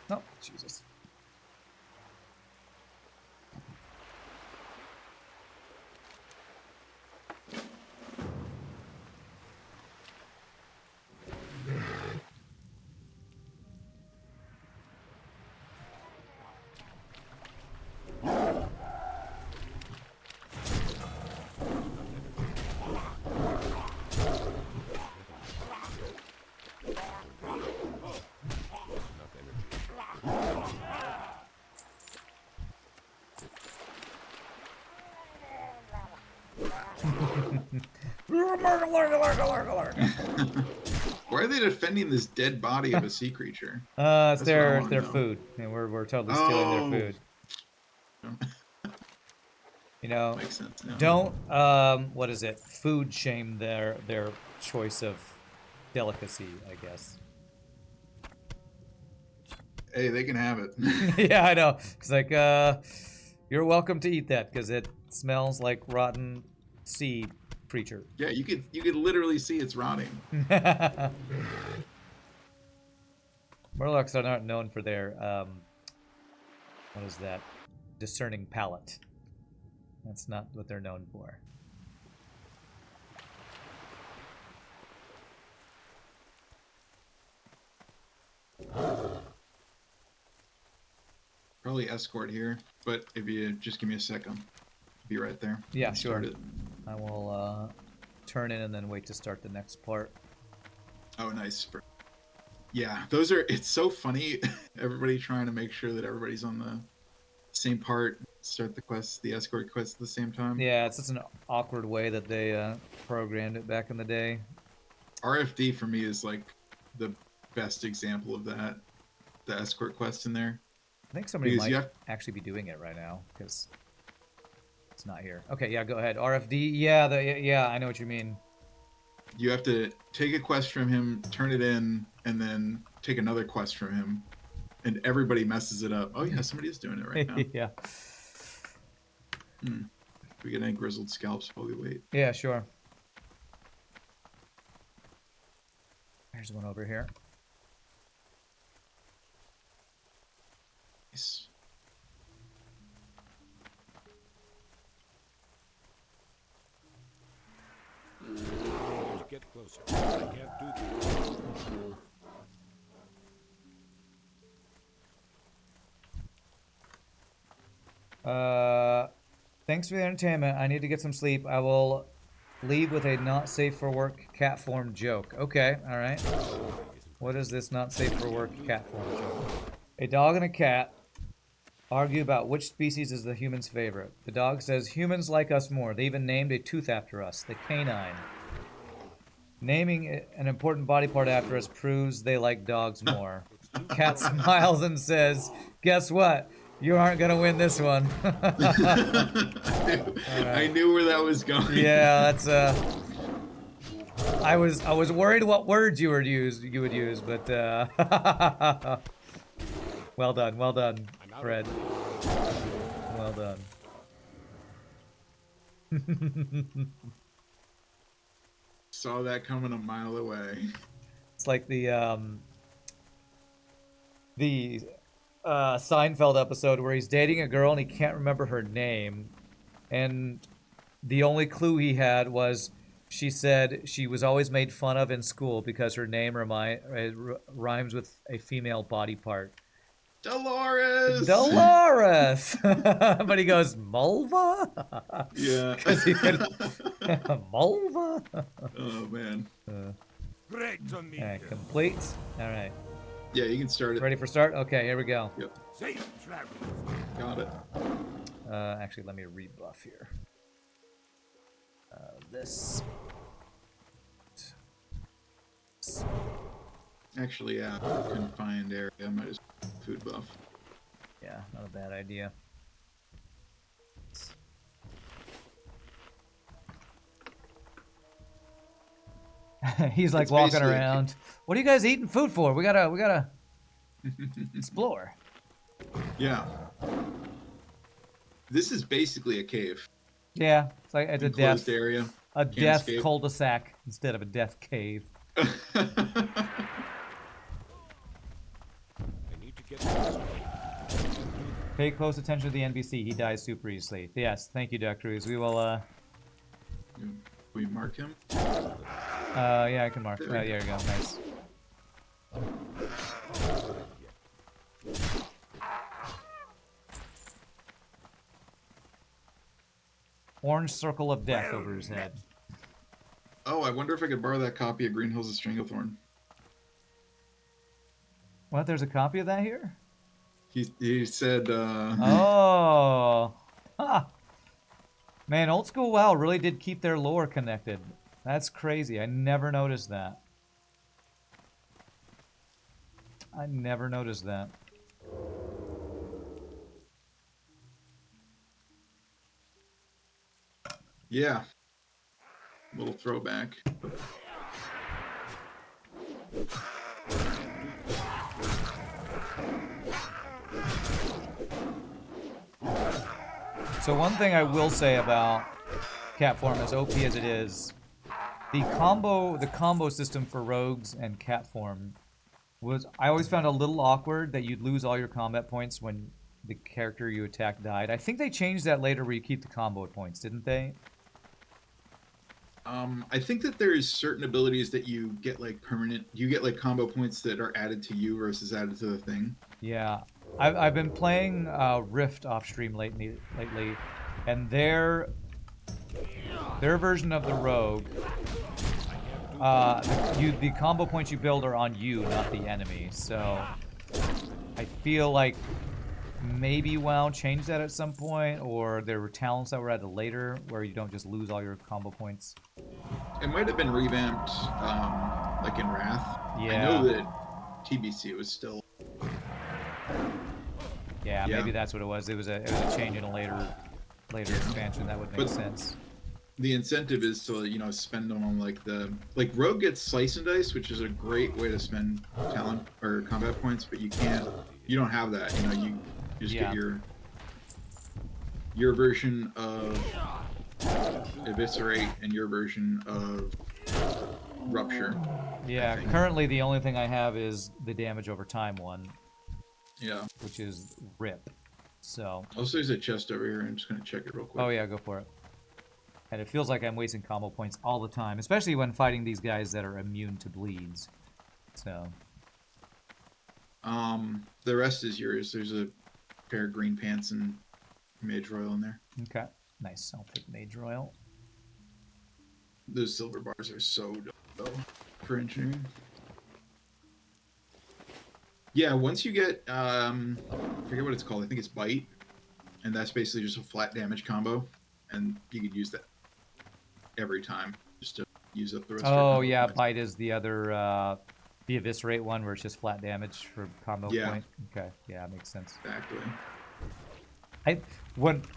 Oh, Jesus. Why are they defending this dead body of a sea creature? It's their know. food. And we're totally stealing their food. You know, Makes sense now. don't what is it? Food shame their choice of delicacy, I guess. Hey, they can have it. Yeah, I know. It's like, you're welcome to eat that because it smells like rotten sea creature. Yeah, you could literally see it's rotting. Murlocs are not known for their what is that? Discerning palate. That's not what they're known for. Probably escort here, but if you just give me a second, be right there. Yeah, sure. I will turn in and then wait to start the next part. Oh, nice. Yeah, those are. It's so funny. Everybody trying to make sure that everybody's on the same part. Start the quest, the escort quest at the same time. Yeah, it's just an awkward way that they programmed it back in the day. RFD for me is like the best example of that. The escort quest in there. I think somebody might actually be doing it right now because it's not here. Okay, yeah, go ahead. RFD, yeah, I know what you mean. You have to take a quest from him, turn it in, and then take another quest from him, and everybody messes it up. Oh yeah, somebody is doing it right now. Yeah. We get any grizzled scalps while we wait. Yeah, sure. There's one over here. Nice. Get closer. I can't do that. Thanks for the entertainment. I need to get some sleep. I will leave with a not safe for work cat form joke. Okay, all right. What is this not safe for work cat form joke? A dog and a cat argue about which species is the human's favorite. The dog says humans like us more. They even named a tooth after us, the canine. Naming an important body part after us proves they like dogs more. Cat smiles and says, "Guess what? You aren't gonna win this one." I knew where that was going. Yeah, that's I was worried what words you would use, but well done, Fred. Well done. Saw that coming a mile away. It's like the the Seinfeld episode where he's dating a girl and he can't remember her name, and the only clue he had was she said she was always made fun of in school because her name rhymes with a female body part. Dolores. Dolores. But he goes Mulva. Yeah. Because he could Mulva. Oh man. Great to meet All right, you. complete. All right. Yeah, you can start it. Ready for start? Okay, here we go. Yep. Safe travels. Got it. Actually, let me rebuff here. This. Actually, yeah, confined area. I might just food buff. Yeah, not a bad idea. He's like It's walking basically a around. What are you guys eating food for? We gotta explore. Yeah. This is basically a cave. Yeah, it's like it's a Enclosed death, area. a Can't death escape. cul-de-sac instead of a death cave. I need to get this. Pay close attention to the NPC. He dies super easily. Yes, thank you, Duck Cruise. We will. We mark him. Yeah, I can mark. There There we you go. Nice. Orange circle of death over his head. Oh, I wonder if I could borrow that copy of Green Hills of Stranglethorn. What? There's a copy of that here? He said. Oh. Ha. Man, old school WoW really did keep their lore connected. That's crazy. I never noticed that. I never noticed that. Yeah. Little throwback. So one thing I will say about Catform, as OP as it is, the combo system for rogues and Catform was, I always found a little awkward that you'd lose all your combat points when the character you attacked died. I think they changed that later where you keep the combo points, didn't they? I think that there's certain abilities that you get like permanent. You get like combo points that are added to you versus added to the thing. Yeah, I've been playing Rift off stream lately, and their version of the rogue, the combo points you build are on you, not the enemy. So I feel like maybe WoW changed that at some point, or there were talents that were added later where you don't just lose all your combo points. It might have been revamped, like in Wrath. Yeah. I know that TBC was still. Yeah, Yeah. maybe that's what it was. It was a change in a later expansion. That would make But- sense. The incentive is to spend them on like Rogue gets slice and dice, which is a great way to spend talent or combat points, but you don't have that. You just Yeah. get your version of Eviscerate and your version of Rupture. Yeah, think. currently the only thing I have is the damage over time one, Yeah. which is RIP. So, Also, there's a chest over here. I'm just gonna check it real quick. oh yeah, go for it. And it feels like I'm wasting combo points all the time, especially when fighting these guys that are immune to bleeds. So, The rest is yours. There's a pair of green pants and Mage Royal in there. okay, nice. I'll take Mage Royal. Those silver bars are so dope though for engineering. Yeah, once you get I forget what it's called. I think it's Bite, and that's basically just a flat damage combo, and you could use that every time just to use up the rest. of your Oh combo yeah, points. Bite is the other, the Eviscerate one where it's just flat damage for combo Yeah. point. Okay, yeah, makes sense. Exactly.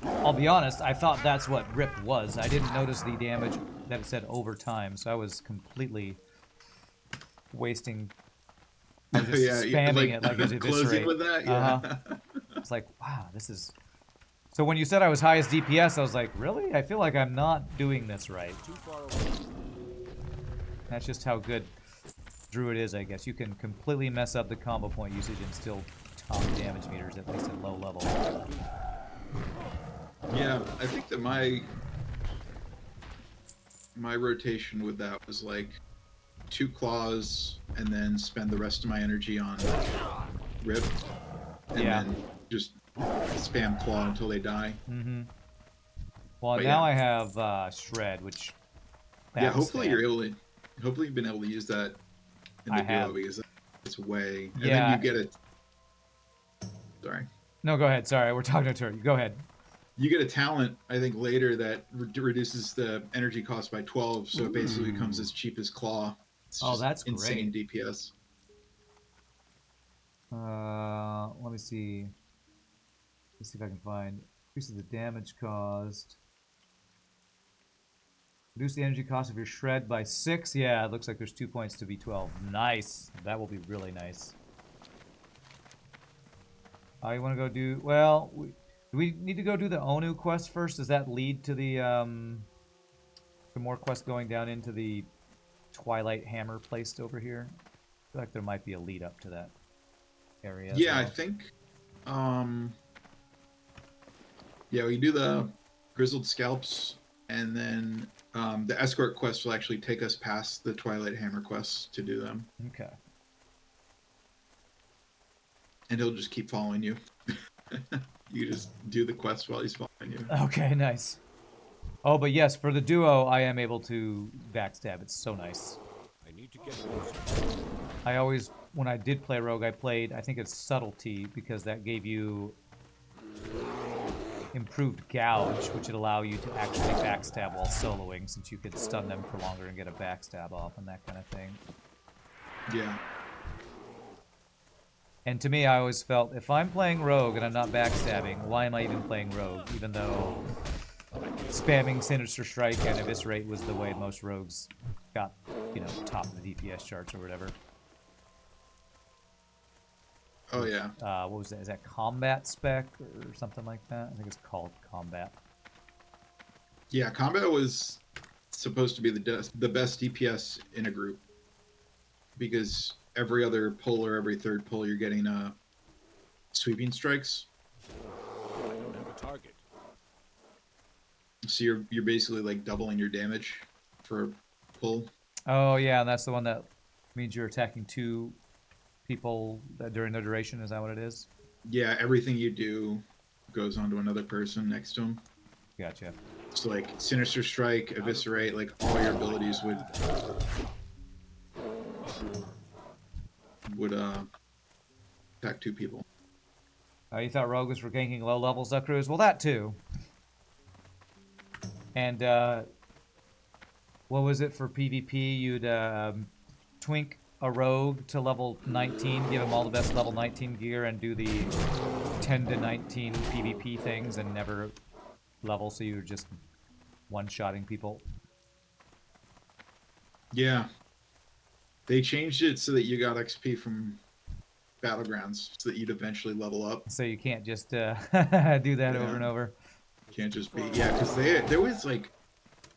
I'll be honest, I thought that's what RIP was. I didn't notice the damage that it said over time, so I was completely wasting. I was just spamming it like it was closing Eviscerate. with that. Yeah. It's like, wow, this is. So when you said I was highest DPS, I was like, really? I feel like I'm not doing this right. Too far away. That's just how good Druid is, I guess. You can completely mess up the combo point usage and still top damage meters, at least at low level. Yeah, I think that my rotation with that was like 2 claws and then spend the rest of my energy on rip, and then just spam claw until they die. Mm-hmm. Well, But now yeah. I have shred, which Yeah, hopefully backstab. you're able to. Hopefully you've been able to use that in the I duo have. because it's way. And Yeah. then you get it. Sorry. No, go ahead. Sorry, we're talking to her. Go ahead. You get a talent, I think, later that reduces the energy cost by 12, so it basically becomes as cheap as claw. It's just that's insane great. DPS. Let me see. Let's see if I can find. Increases the damage caused. Reduce the energy cost of your shred by 6. Yeah, it looks like there's 2 points to B12. Nice. That will be really nice. You want to go do... Well, do we need to go do the Onu quest first? Does that lead to the more quests going down into the Twilight Hammer placed over here? I feel like there might be a lead up to that area. Yeah, well. I think. Yeah, we do the Grizzled Scalps, and then the Escort quest will actually take us past the Twilight Hammer quests to do them. Okay. And he'll just keep following you. You just do the quest while he's following you. Okay, nice. Oh, but yes, for the duo, I am able to backstab. It's so nice. I need to get closer. I always, when I did play Rogue, I played, I think it's Subtlety, because that gave you improved Gouge, which would allow you to actually backstab while soloing, since you could stun them for longer and get a backstab off and that kind of thing. Yeah. And to me, I always felt, if I'm playing Rogue and I'm not backstabbing, why am I even playing Rogue? Even though spamming Sinister Strike and Eviscerate was the way most Rogues got, you know, top of the DPS charts or whatever. Oh, yeah. What was that? Is that Combat Spec or something like that? I think it's called Combat. Yeah, Combat was supposed to be the best DPS in a group. Because every other pull or every third pull, you're getting sweeping strikes. I don't have a target. So you're basically like doubling your damage for a pull. Oh, yeah, and that's the one that means you're attacking 2 people during the duration. Is that what it is? Yeah, everything you do goes onto another person next to him. Gotcha. So like Sinister Strike, Eviscerate, like all your abilities would attack 2 people. You thought Rogue was for ganking low levels, Cruz? Well, that too. And what was it for PvP? You'd twink a Rogue to level 19, give him all the best level 19 gear, and do the 10 to 19 PvP things and never level, so you're just one-shotting people. Yeah. They changed it so that you got XP from Battlegrounds, so that you'd eventually level up. So you can't just do that over and over. You can't just be... Yeah, because there was like...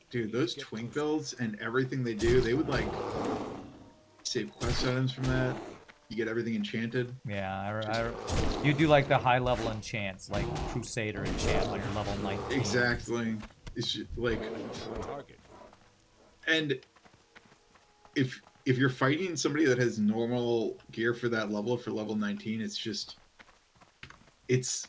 Dude, those twink builds and everything they do, they would like... save quest items from that. You get everything enchanted. Yeah, you do like the high-level enchants, like Crusader enchant when you're level 19. Exactly. It's just, like... Target. And if you're fighting somebody that has normal gear for that level, for level 19, it's just... It's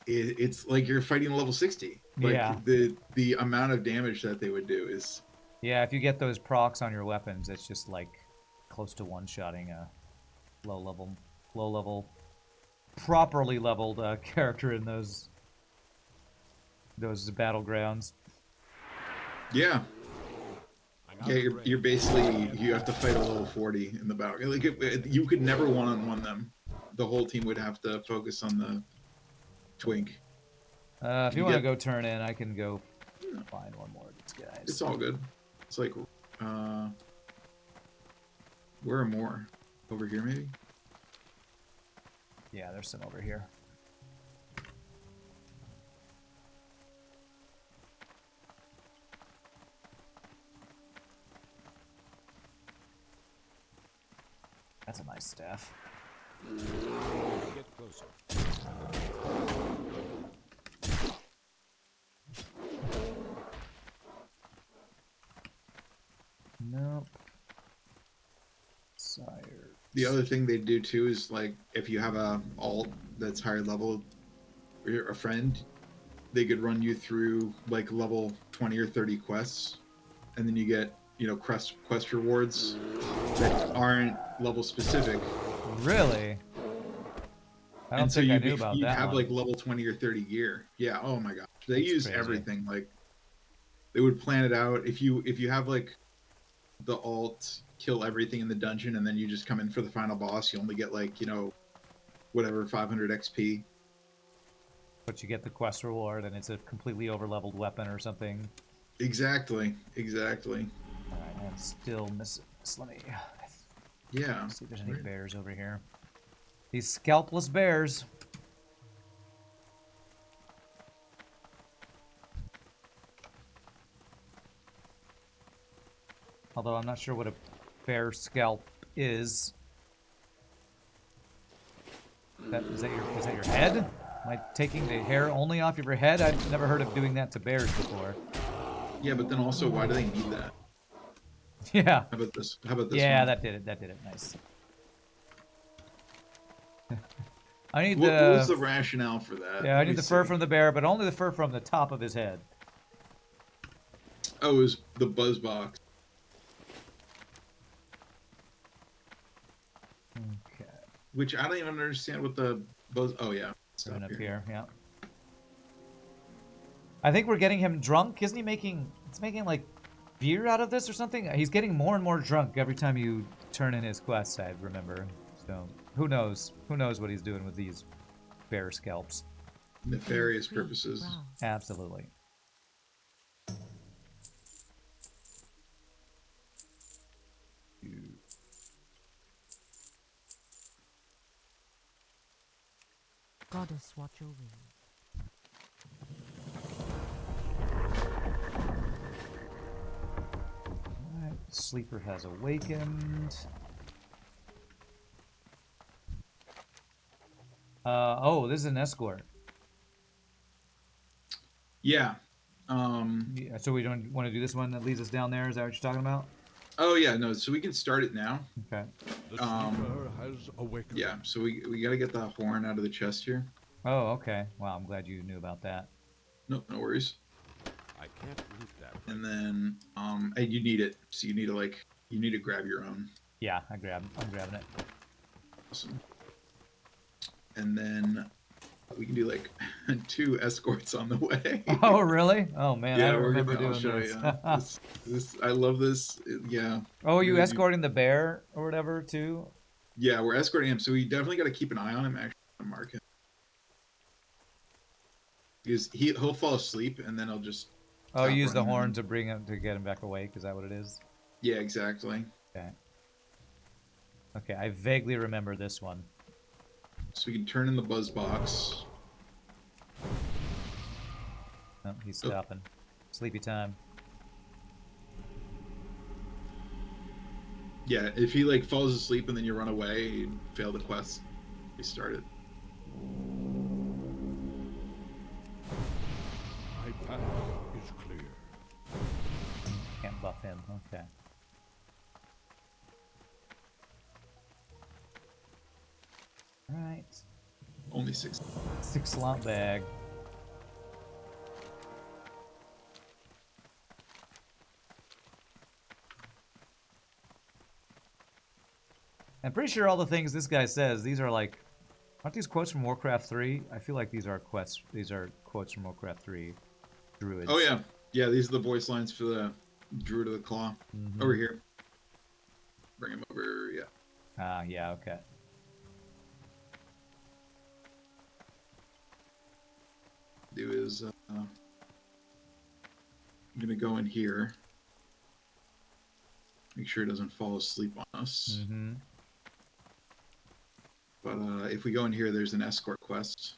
like you're fighting level 60. Like, yeah. The amount of damage that they would do is... Yeah, if you get those procs on your weapons, it's just like close to one-shotting a low-level, properly leveled character in those battlegrounds. Yeah. Yeah, you're basically, you have to fight a level 40 in the battle. Like you could never one-on-one them. The whole team would have to focus on the twink. If you want to go turn in, I can go find one more of these guys. It's all good. It's like, where are more? Over here, maybe? Yeah, there's some over here. staff. Get closer. Nope. Sire. The other thing they do too is like if you have a alt that's higher level, or you're a friend, they could run you through like level 20 or 30 quests, and then you get quest rewards that aren't level specific. Really? I don't think I knew about you that have one. like level 20 or 30 gear. Yeah. Oh my gosh, they That's use crazy. everything. Like they would plan it out. If you have like the alt kill everything in the dungeon and then you just come in for the final boss, you only get like whatever 500 XP. But you get the quest reward, and it's a completely over-leveled weapon or something. Exactly. Alright, I'm still missing this. Let me Yeah. see if there's any bears over here. These scalpless bears. Although I'm not sure what a bear scalp is. Is that your head? Am I taking the hair only off of your head? I've never heard of doing that to bears before. Yeah, but then also, why do they need that? Yeah. How about this? Yeah, one? that did it. That did it. Nice. I need What was the rationale for that? Yeah, I Let need me the fur see. from the bear, but only the fur from the top of his head. Oh, it was the buzz box. Okay. Which I don't even understand what the buzz. Oh yeah, Right up here, yeah. I think we're getting him drunk. Isn't he making? It's making like beer out of this or something. He's getting more and more drunk every time you turn in his quest. I remember. So who knows? Who knows what he's doing with these bear scalps? Nefarious purposes. Absolutely. Goddess, watch over you. Alright, sleeper has awakened. Oh, this is an escort. Yeah. Yeah, so we don't want to do this one that leads us down there. Is that what you're talking about? Oh yeah, no. So we can start it now. Okay. The sleeper has awakened. Yeah. So we gotta get the horn out of the chest here. Oh, okay. Wow, I'm glad you knew about that. Nope, no worries. I can't loot that. And then and you need it. So you need to grab your own. Yeah, I'm grabbing it. Awesome. And then we can do like 2 escorts on the way. Oh, really? Oh man, I Yeah, don't we're remember gonna. I'll doing show this. you. This I love this. Yeah. Oh, you Really do- escorting the bear or whatever too? Yeah, we're escorting him, so we definitely got to keep an eye on him. Actually, mark him because he'll fall asleep and then I'll just. Oh, stop use the running horn him. to bring him to get him back awake. Is that what it is? Yeah, exactly. Okay. Okay, I vaguely remember this one. So we can turn in the buzz box. Oh, he's stopping. Sleepy time. Yeah, if he like falls asleep and then you run away, you fail the quest. Restart it. My path is clear. Can't buff him. Okay. Alright. Only 6. 6 slot bag. I'm pretty sure all the things this guy says, these are like, aren't these quotes from Warcraft 3? I feel like these are quotes from Warcraft 3 druids. Oh yeah, yeah. These are the voice lines for the Druid of the Claw. Mhm. Over here. Bring him over. Yeah. Ah, yeah, okay. Do is I'm gonna go in here. Make sure it doesn't fall asleep on us. Mm-hmm. But if we go in here, there's an escort quest.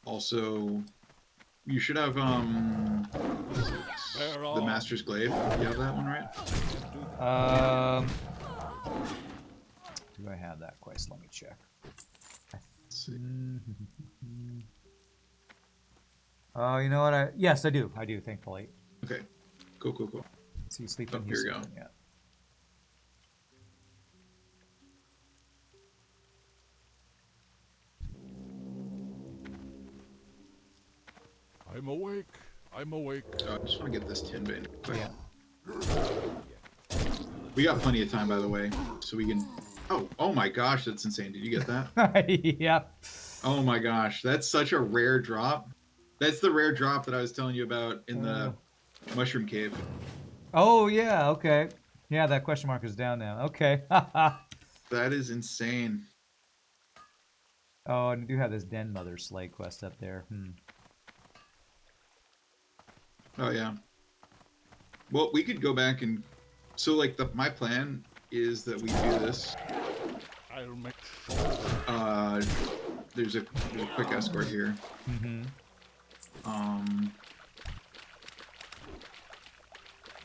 Also, you should have what is it? The Master's Glaive. You have that one, right? Do I have that quest? Let me check. Let's see. Oh, you know what? Yes, I do. I do, thankfully. Okay. Cool. So you sleeping? Oh, He's here we go. sleeping, yeah. I'm awake. I'm awake. I just want to get this tin bin. Yeah. We got plenty of time, by the way, so we can. Oh my gosh, that's insane! Did you get that? Yep. Oh my gosh, that's such a rare drop. That's the rare drop that I was telling you about in the mushroom cave. Oh yeah. Okay. Yeah, that question mark is down now. Okay. That is insane. Oh, and I do have this Den Mother Slay quest up there. Oh yeah. Well, we could go back and so like my plan is that we do this. I'll make sure. There's a quick escort here.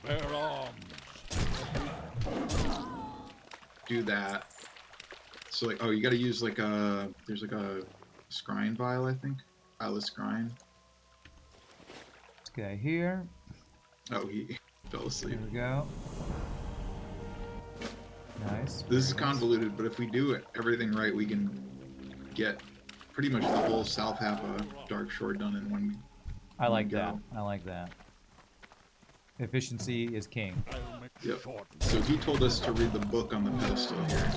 Bear arms. Do that. So like, oh, you got to use like a. There's like a scrying vial, I think. Eyeless scrying. This guy here. Oh, he fell asleep. There we go. Nice. This is convoluted, but if we do everything right, we can get pretty much the whole south half of Dark Shore done in one. I like go. that. I like that. Efficiency is king. I'll make Yep. short. So he told us to read the book on the pedestal here.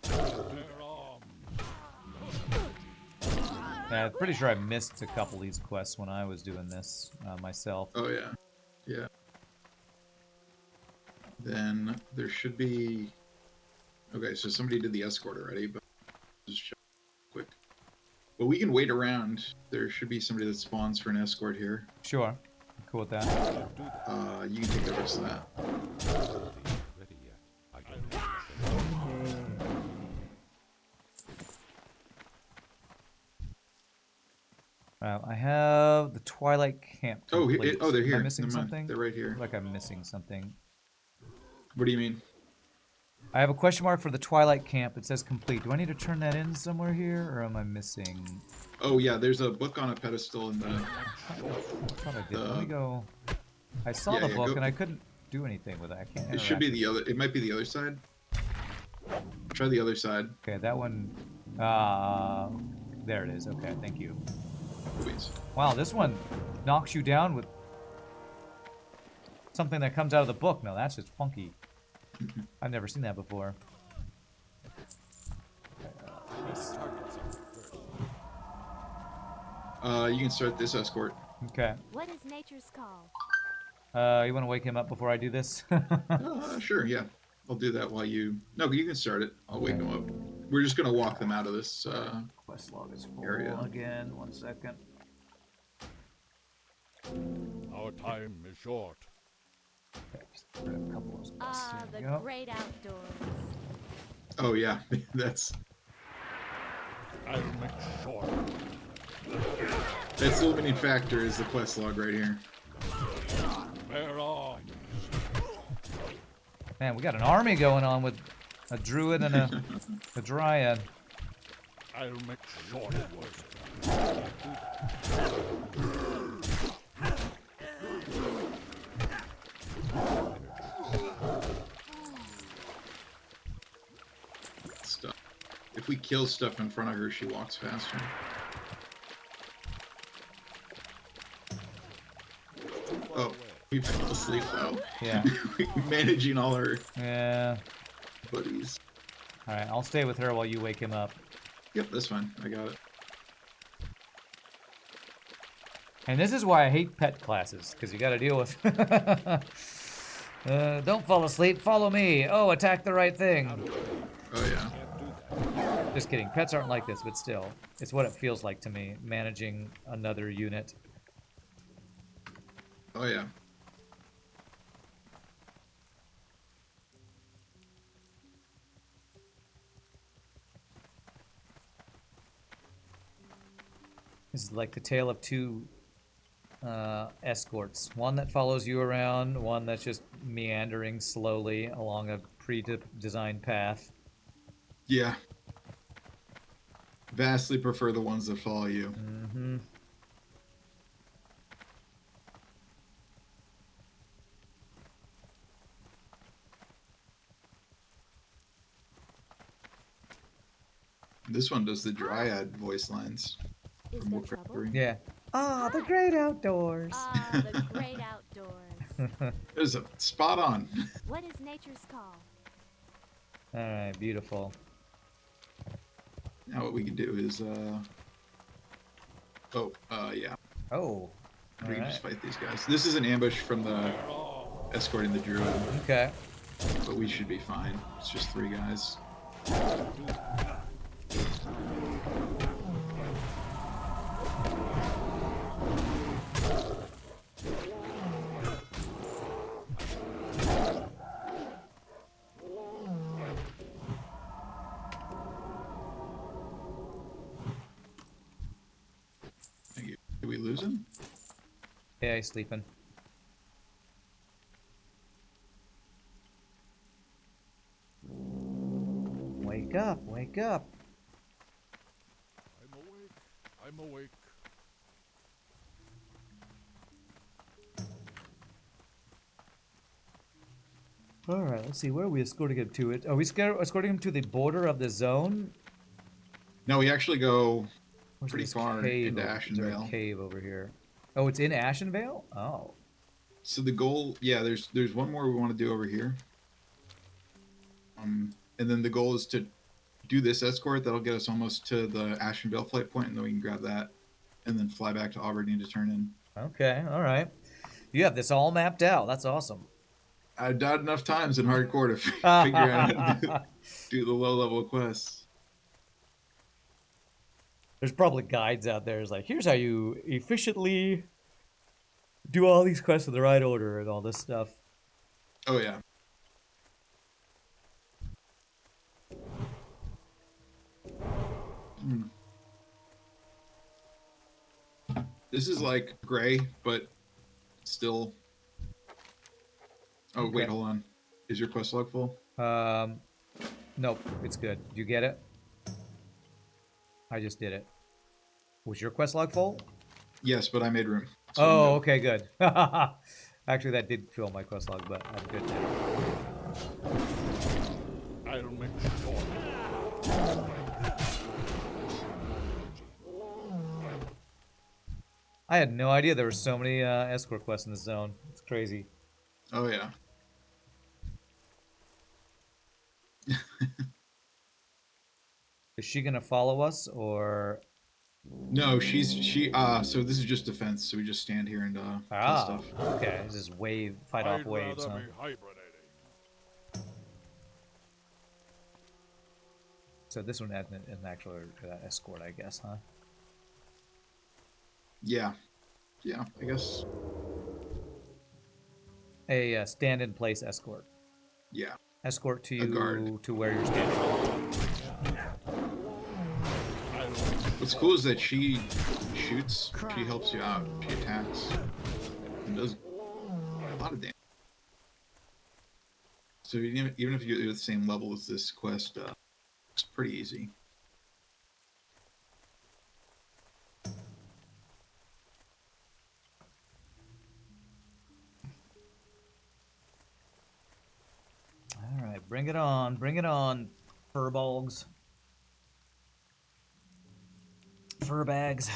Bear arms. Yeah, I'm pretty sure I missed a couple of these quests when I was doing this myself. Oh yeah, yeah. Then there should be. Okay, so somebody did the escort already, but just check quick. Well, we can wait around. There should be somebody that spawns for an escort here. Sure. I'm cool with that. You can take the rest of that. Ready yet? I can I have the Twilight Camp. Oh, complete. they're here. Am I missing Never mind. something? They're right here. Like I'm missing something. What do you mean? I have a question mark for the Twilight Camp. It says complete. Do I need to turn that in somewhere here, or am I missing? Oh yeah, there's a book on a pedestal in the. I thought I did. Let me go. I saw Yeah, the yeah, book go- and I couldn't do anything with it. I can't. It should be interact. the other. It might be the other side. Try the other side. Okay, that one. There it is. Okay, thank you. Please. Wow, this one knocks you down with something that comes out of the book. No, that's just funky. I've never seen that before. You can start this escort. Okay. What is nature's call? You want to wake him up before I do this? Sure, yeah. I'll do that while you. No, you can start it. I'll wake them up. We're just gonna walk them out of this. Quest log is full Area. again. 1 second. Our time is short. Okay, just put a couple of quests. Ah, Here the we go. great outdoors. Oh yeah, that's I'll make short. the limiting factor is the quest log right here. Bear arms. Man, we got an army going on with a druid and a dryad. I'll make short work. Stuff. If we kill stuff in front of her, she walks faster. Oh, we fell asleep though. Yeah. Managing all her Yeah. buddies. All right, I'll stay with her while you wake him up. Yep, that's fine. I got it. And this is why I hate pet classes, because you got to deal with. Don't fall asleep. Follow me. Oh, attack the right thing. Oh yeah. Just kidding. Pets aren't like this, but still, it's what it feels like to me managing another unit. Oh yeah. This is like the tale of two escorts. One that follows you around, one that's just meandering slowly along a pre-designed path. Yeah. Vastly prefer the ones that follow you. Mm-hmm. This one does the Dryad voice lines. Is from there Warcraft trouble? 3. Yeah. Ah, the great outdoors. Ah, the great outdoors. It was a spot on. What is nature's call? All right, beautiful. Now what we can do is, yeah. Oh, We all can right. just fight these guys. This is an ambush from the escorting the Druid, Okay. but we should be fine. It's just 3 guys. Thank you. Did we lose him? Yeah, he's sleeping. Wake up, wake up. I'm awake. I'm awake. All right, let's see. Where are we escorting him to? Are we escorting him to the border of the zone? No, we actually go Or is pretty this far cave into is there a Ashenvale. cave over here? Oh, it's in Ashenvale? Oh. So the goal, yeah, there's one more we want to do over here. And then the goal is to do this escort. That'll get us almost to the Ashenvale flight point, and then we can grab that, and then fly back to Aberdeen to turn in. Okay, all right. You have this all mapped out. That's awesome. I've died enough times in hardcore to figure out how to do the low-level quests. There's probably guides out there. It's like, here's how you efficiently do all these quests in the right order and all this stuff. Oh yeah. This is like gray, but still. Oh wait, Okay. hold on. Is your quest log full? Nope, it's good. Do you get it? I just did it. Was your quest log full? Yes, but I made room. So Oh, no. okay, good. Actually, that did fill my quest log, but I'm good now. I'll make sure. I had no idea there were so many escort quests in this zone. It's crazy. Oh yeah. Is she gonna follow us or? No, she. So this is just defense. So we just stand here and kill Ah, stuff. okay. This is fight off I'd waves, rather huh? be hibernating. So this one had an actual escort, I guess, huh? Yeah. Yeah, I guess. A stand-in-place escort. Yeah. Escort to A guard. you to where you're standing. What's cool is that she shoots. She helps you out. She attacks. And does a lot of damage. So even if you're at the same level as this quest, it's pretty easy. All right, bring it on, furbolgs, furbags.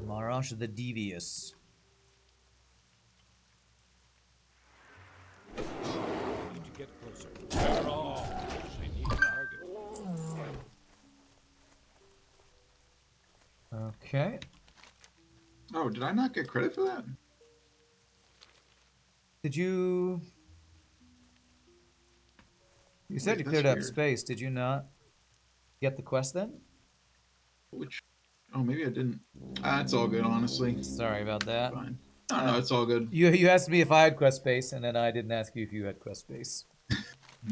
Marash the Devious. Need to get closer. Fire off. I need a target. Okay. Oh, did I not get credit for that? Did you? You said Wait, you that's cleared up weird. space. Did you not get the quest then? Which? Oh, maybe I didn't. It's all good, honestly. Sorry about that. Fine. No, it's all good. You asked me if I had quest space, and then I didn't ask you if you had quest space.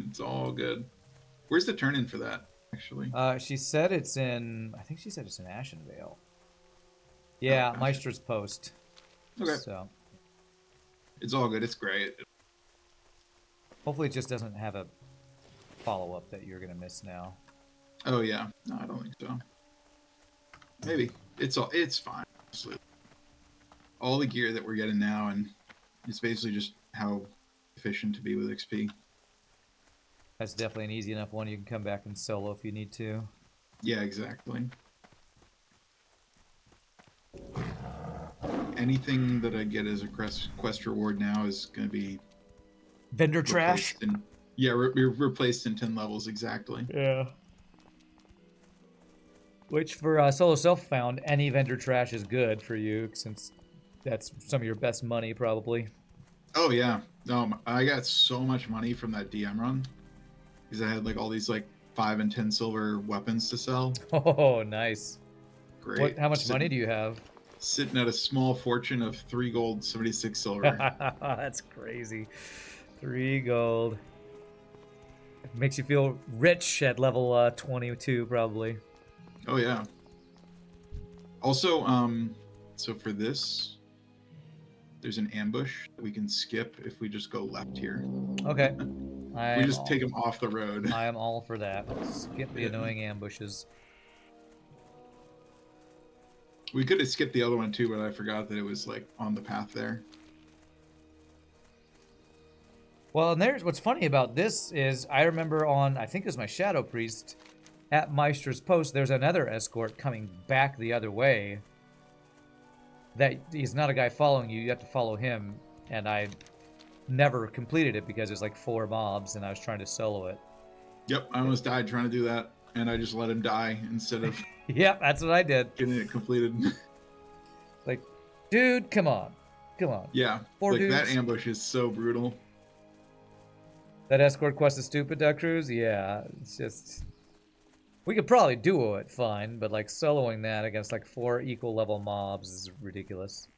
It's all good. Where's the turn in for that? Actually. She said it's in. I think she said it's in Ashenvale. Yeah, gotcha. Meister's Post. Okay. So. It's all good. It's great. Hopefully it just doesn't have a follow-up that you're gonna miss now. Oh yeah. No, I don't think so. Maybe. It's fine, honestly. All the gear that we're getting now, and it's basically just how efficient to be with XP. That's definitely an easy enough one. You can come back and solo if you need to. Yeah, exactly. Anything that I get as a quest reward now is going to be Vendor trash? Replaced in 10 levels, exactly. Yeah. Which for solo self-found, any vendor trash is good for you, since that's some of your best money, probably. Oh, yeah. No, I got so much money from that DM run. Because I had like all these like 5 and 10 silver weapons to sell. Oh, nice. Great. How much money do you have? Sitting at a small fortune of 3 gold, 76 silver. That's crazy. 3 gold. Makes you feel rich at level 22, probably. Oh yeah. Also, so for this, there's an ambush that we can skip if we just go left here. Okay. We just take them off the road. I am all for that. Skip the annoying ambushes. We could have skipped the other one too, but I forgot that it was like on the path there. Well, and there's what's funny about this is I remember on, I think it was my Shadow Priest, at Meister's Post, there's another escort coming back the other way. That he's not a guy following you, you have to follow him. And I never completed it because there's like 4 mobs and I was trying to solo it. Yep, I almost died trying to do that, and I just let him die instead of Yep, that's what I did. getting it completed. Like, dude, come on. Come on. Yeah, 4 like dudes. that ambush is so brutal. That escort quest is stupid, Duck Cruise? Yeah, it's just... We could probably duo it fine, but like soloing that against like 4 equal level mobs is ridiculous.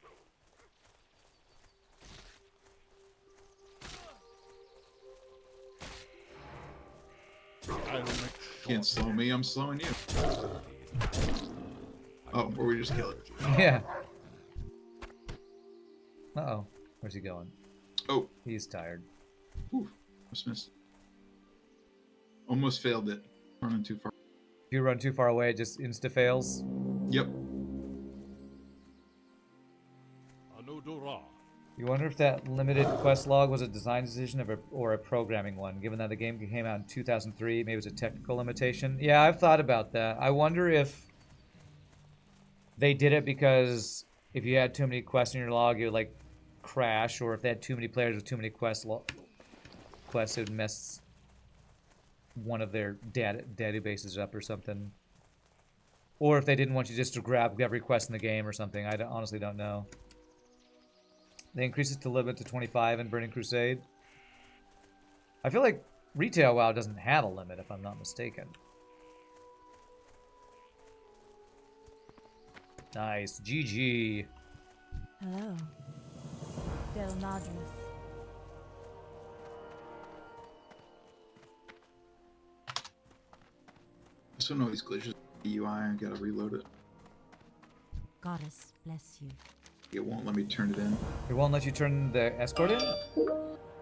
Can't slow me, I'm slowing you. Oh, or we just kill it. Yeah. Uh-oh. Where's he going? Oh, He's tired. whew, almost missed. Almost failed it. Running too far. If you run too far away, it just insta-fails. Yep. Anodora. You wonder if that limited quest log was a design decision or a programming one, given that the game came out in 2003, maybe it was a technical limitation. Yeah, I've thought about that. I wonder if they did it because if you had too many quests in your log, it would like crash, or if they had too many players with too many quests, it would mess one of their databases up or something. Or if they didn't want you just to grab every quest in the game or something. I honestly don't know. They increased it to limit to 25 in Burning Crusade. I feel like retail WoW doesn't have a limit, if I'm not mistaken. Nice. GG. Hello. Del Madras. This one always glitches the UI. I gotta reload it. Goddess bless you. It won't let me turn it in. It won't let you turn the escort in?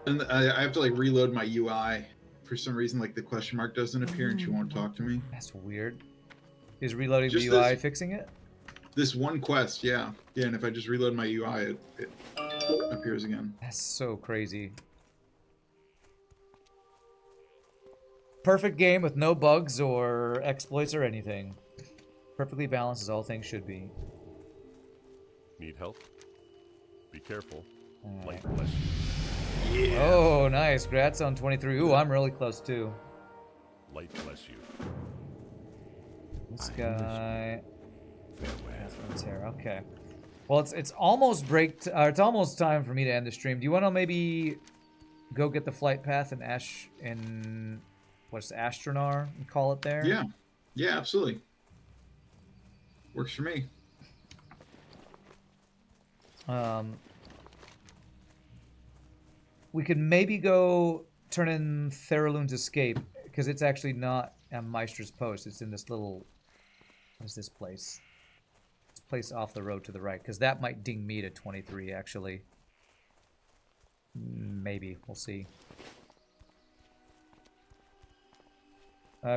And I have to like reload my UI. For some reason, like the question mark doesn't appear and she won't talk to me. That's weird. Is reloading Just the UI this- fixing it? This one quest, yeah. Yeah, and if I just reload my UI, it appears again. That's so crazy. Perfect game with no bugs or exploits or anything. Perfectly balanced as all things should be. Need help? Be careful. Alright. Light bless you. Oh, nice. Grats on 23. Ooh, I'm really close too. Light bless you. This guy. Farewell. That's here. Okay. Well, it's almost it's almost time for me to end the stream. Do you want to maybe go get the flight path in what's Astronar and call it there? Yeah. Yeah, absolutely. Works for me. We could maybe go turn in Theralune's Escape, because it's actually not at Meister's Post. It's in this little... What is this place? It's a place off the road to the right, because that might ding me to 23, actually. Maybe. We'll see.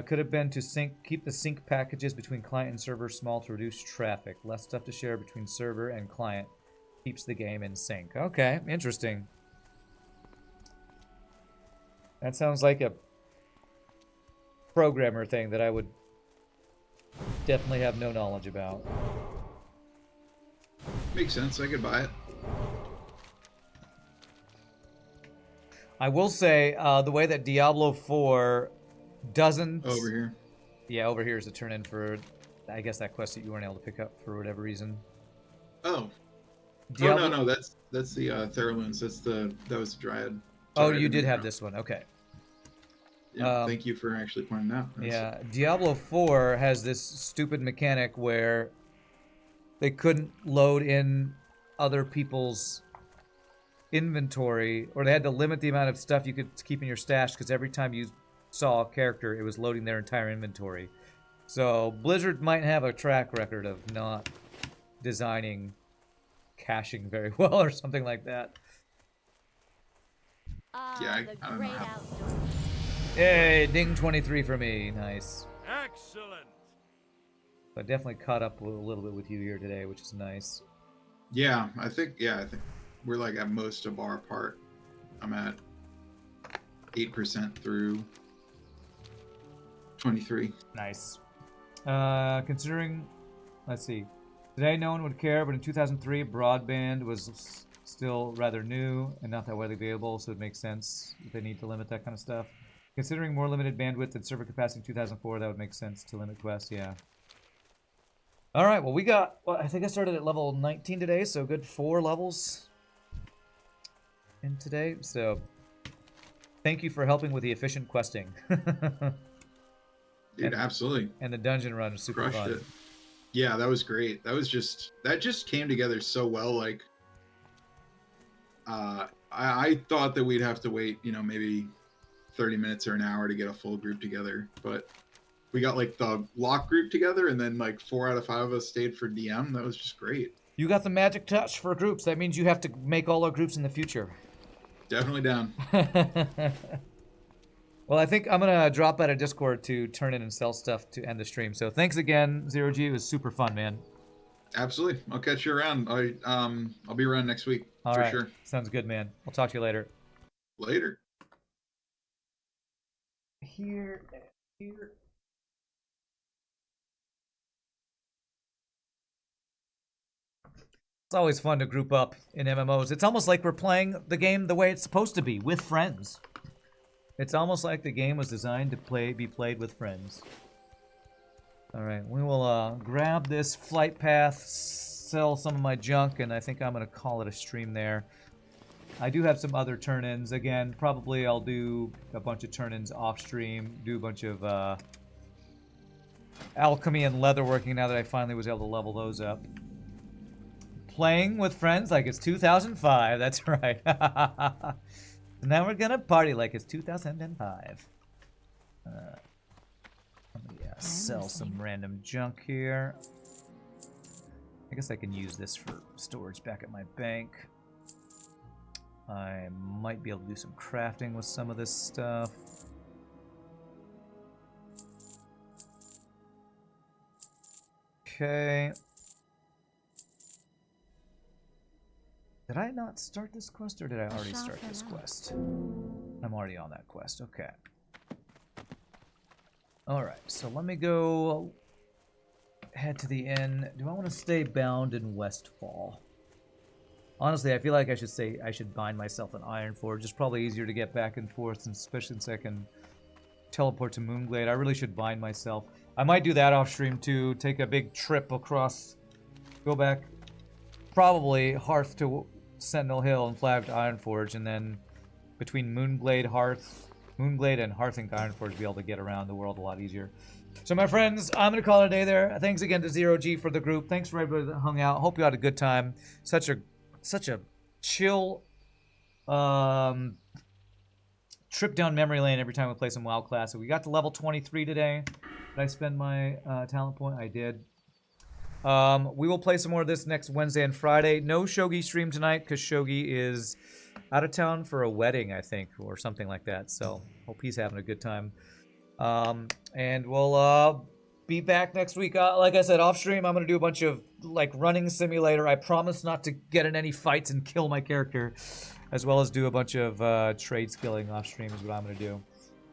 Could have been to keep the sync packages between client and server small to reduce traffic. Less stuff to share between server and client keeps the game in sync. Okay, interesting. That sounds like a programmer thing that I would definitely have no knowledge about. Makes sense. I could buy it. I will say the way that Diablo 4 doesn't... Over here. Yeah, over here is a turn in for, I guess, that quest that you weren't able to pick up for whatever reason. Oh. Diablo... Oh, no, that's the Theralunes. That was the Dryad. Oh, Sorry, you did have this one. Okay. Yeah, thank you for actually pointing that out. Yeah, Diablo 4 has this stupid mechanic where they couldn't load in other people's inventory, or they had to limit the amount of stuff you could keep in your stash, because every time you saw a character, it was loading their entire inventory. So Blizzard might have a track record of not designing caching very well or something like that. Yeah, The I don't great know how. outdoors. Yay, ding 23 for me. Nice. Excellent. I definitely caught up a little bit with you here today, which is nice. Yeah, I think we're like at most of our part. I'm at 8% through 23. Nice. Considering, let's see, today no one would care, but in 2003 broadband was still rather new and not that widely available, so it makes sense if they need to limit that kind of stuff. Considering more limited bandwidth and server capacity in 2004, that would make sense to limit quests, yeah. All right, well, I think I started at level 19 today, so good 4 levels in today. So thank you for helping with the efficient questing. Dude, absolutely. And the dungeon run was super Crushed fun. it. Yeah, that was great. That just came together so well. Like, I thought that we'd have to wait, maybe 30 minutes or an hour to get a full group together, but we got like the lock group together, and then like 4 out of 5 of us stayed for DM. That was just great. You got the magic touch for groups. That means you have to make all our groups in the future. Definitely down. Well, I think I'm gonna drop out of Discord to turn in and sell stuff to end the stream. So thanks again, Zero G. It was super fun, man. Absolutely. I'll catch you around. I'll be around next week All for right. sure. Sounds good, man. I'll talk to you later. Later. Here. It's always fun to group up in MMOs. It's almost like we're playing the game the way it's supposed to be, with friends. It's almost like the game was designed to be played with friends. Alright, we will grab this flight path, sell some of my junk, and I think I'm going to call it a stream there. I do have some other turn-ins. Again, probably I'll do a bunch of turn-ins off-stream, do a bunch of alchemy and leatherworking now that I finally was able to level those up. Playing with friends like it's 2005, that's right. Now we're gonna party like it's 2005. Yeah, sell some random junk here. I guess I can use this for storage back at my bank. I might be able to do some crafting with some of this stuff. Okay. Did I not start this quest, or did I already start this quest? I'm already on that quest, okay. Alright, so let me go head to the inn. Do I want to stay bound in Westfall? Honestly, I feel like I should bind myself in Ironforge. It's probably easier to get back and forth, especially since I can teleport to Moonglade. I really should bind myself. I might do that off stream too, take a big trip across, go back, probably Hearth to Sentinel Hill and fly up to Ironforge, and then between Moonglade and Hearthink Ironforge, be able to get around the world a lot easier. So my friends, I'm gonna call it a day there. Thanks again to Zero G for the group. Thanks for everybody that hung out. Hope you had a good time. Such a chill trip down memory lane every time we play some WoW Classic. We got to level 23 today. Did I spend my talent point? I did. We will play some more of this next Wednesday and Friday. No Shogi stream tonight because Shogi is out of town for a wedding, I think, or something like that. So hope he's having a good time. And we'll be back next week. Like I said, off stream, I'm gonna do a bunch of like running simulator. I promise not to get in any fights and kill my character, as well as do a bunch of trade skilling off stream is what I'm gonna do.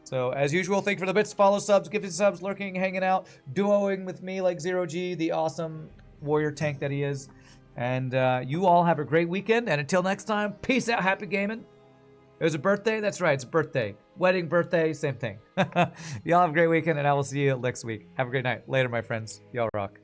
So as usual, thank you for the bits, follow, subs, gifted subs, lurking, hanging out, duoing with me like Zero G, the awesome warrior tank that he is. And you all have a great weekend. And until next time, peace out, happy gaming. It was a birthday? That's right, it's a birthday. Wedding, birthday, same thing. Y'all have a great weekend, and I will see you next week. Have a great night. Later, my friends. Y'all rock.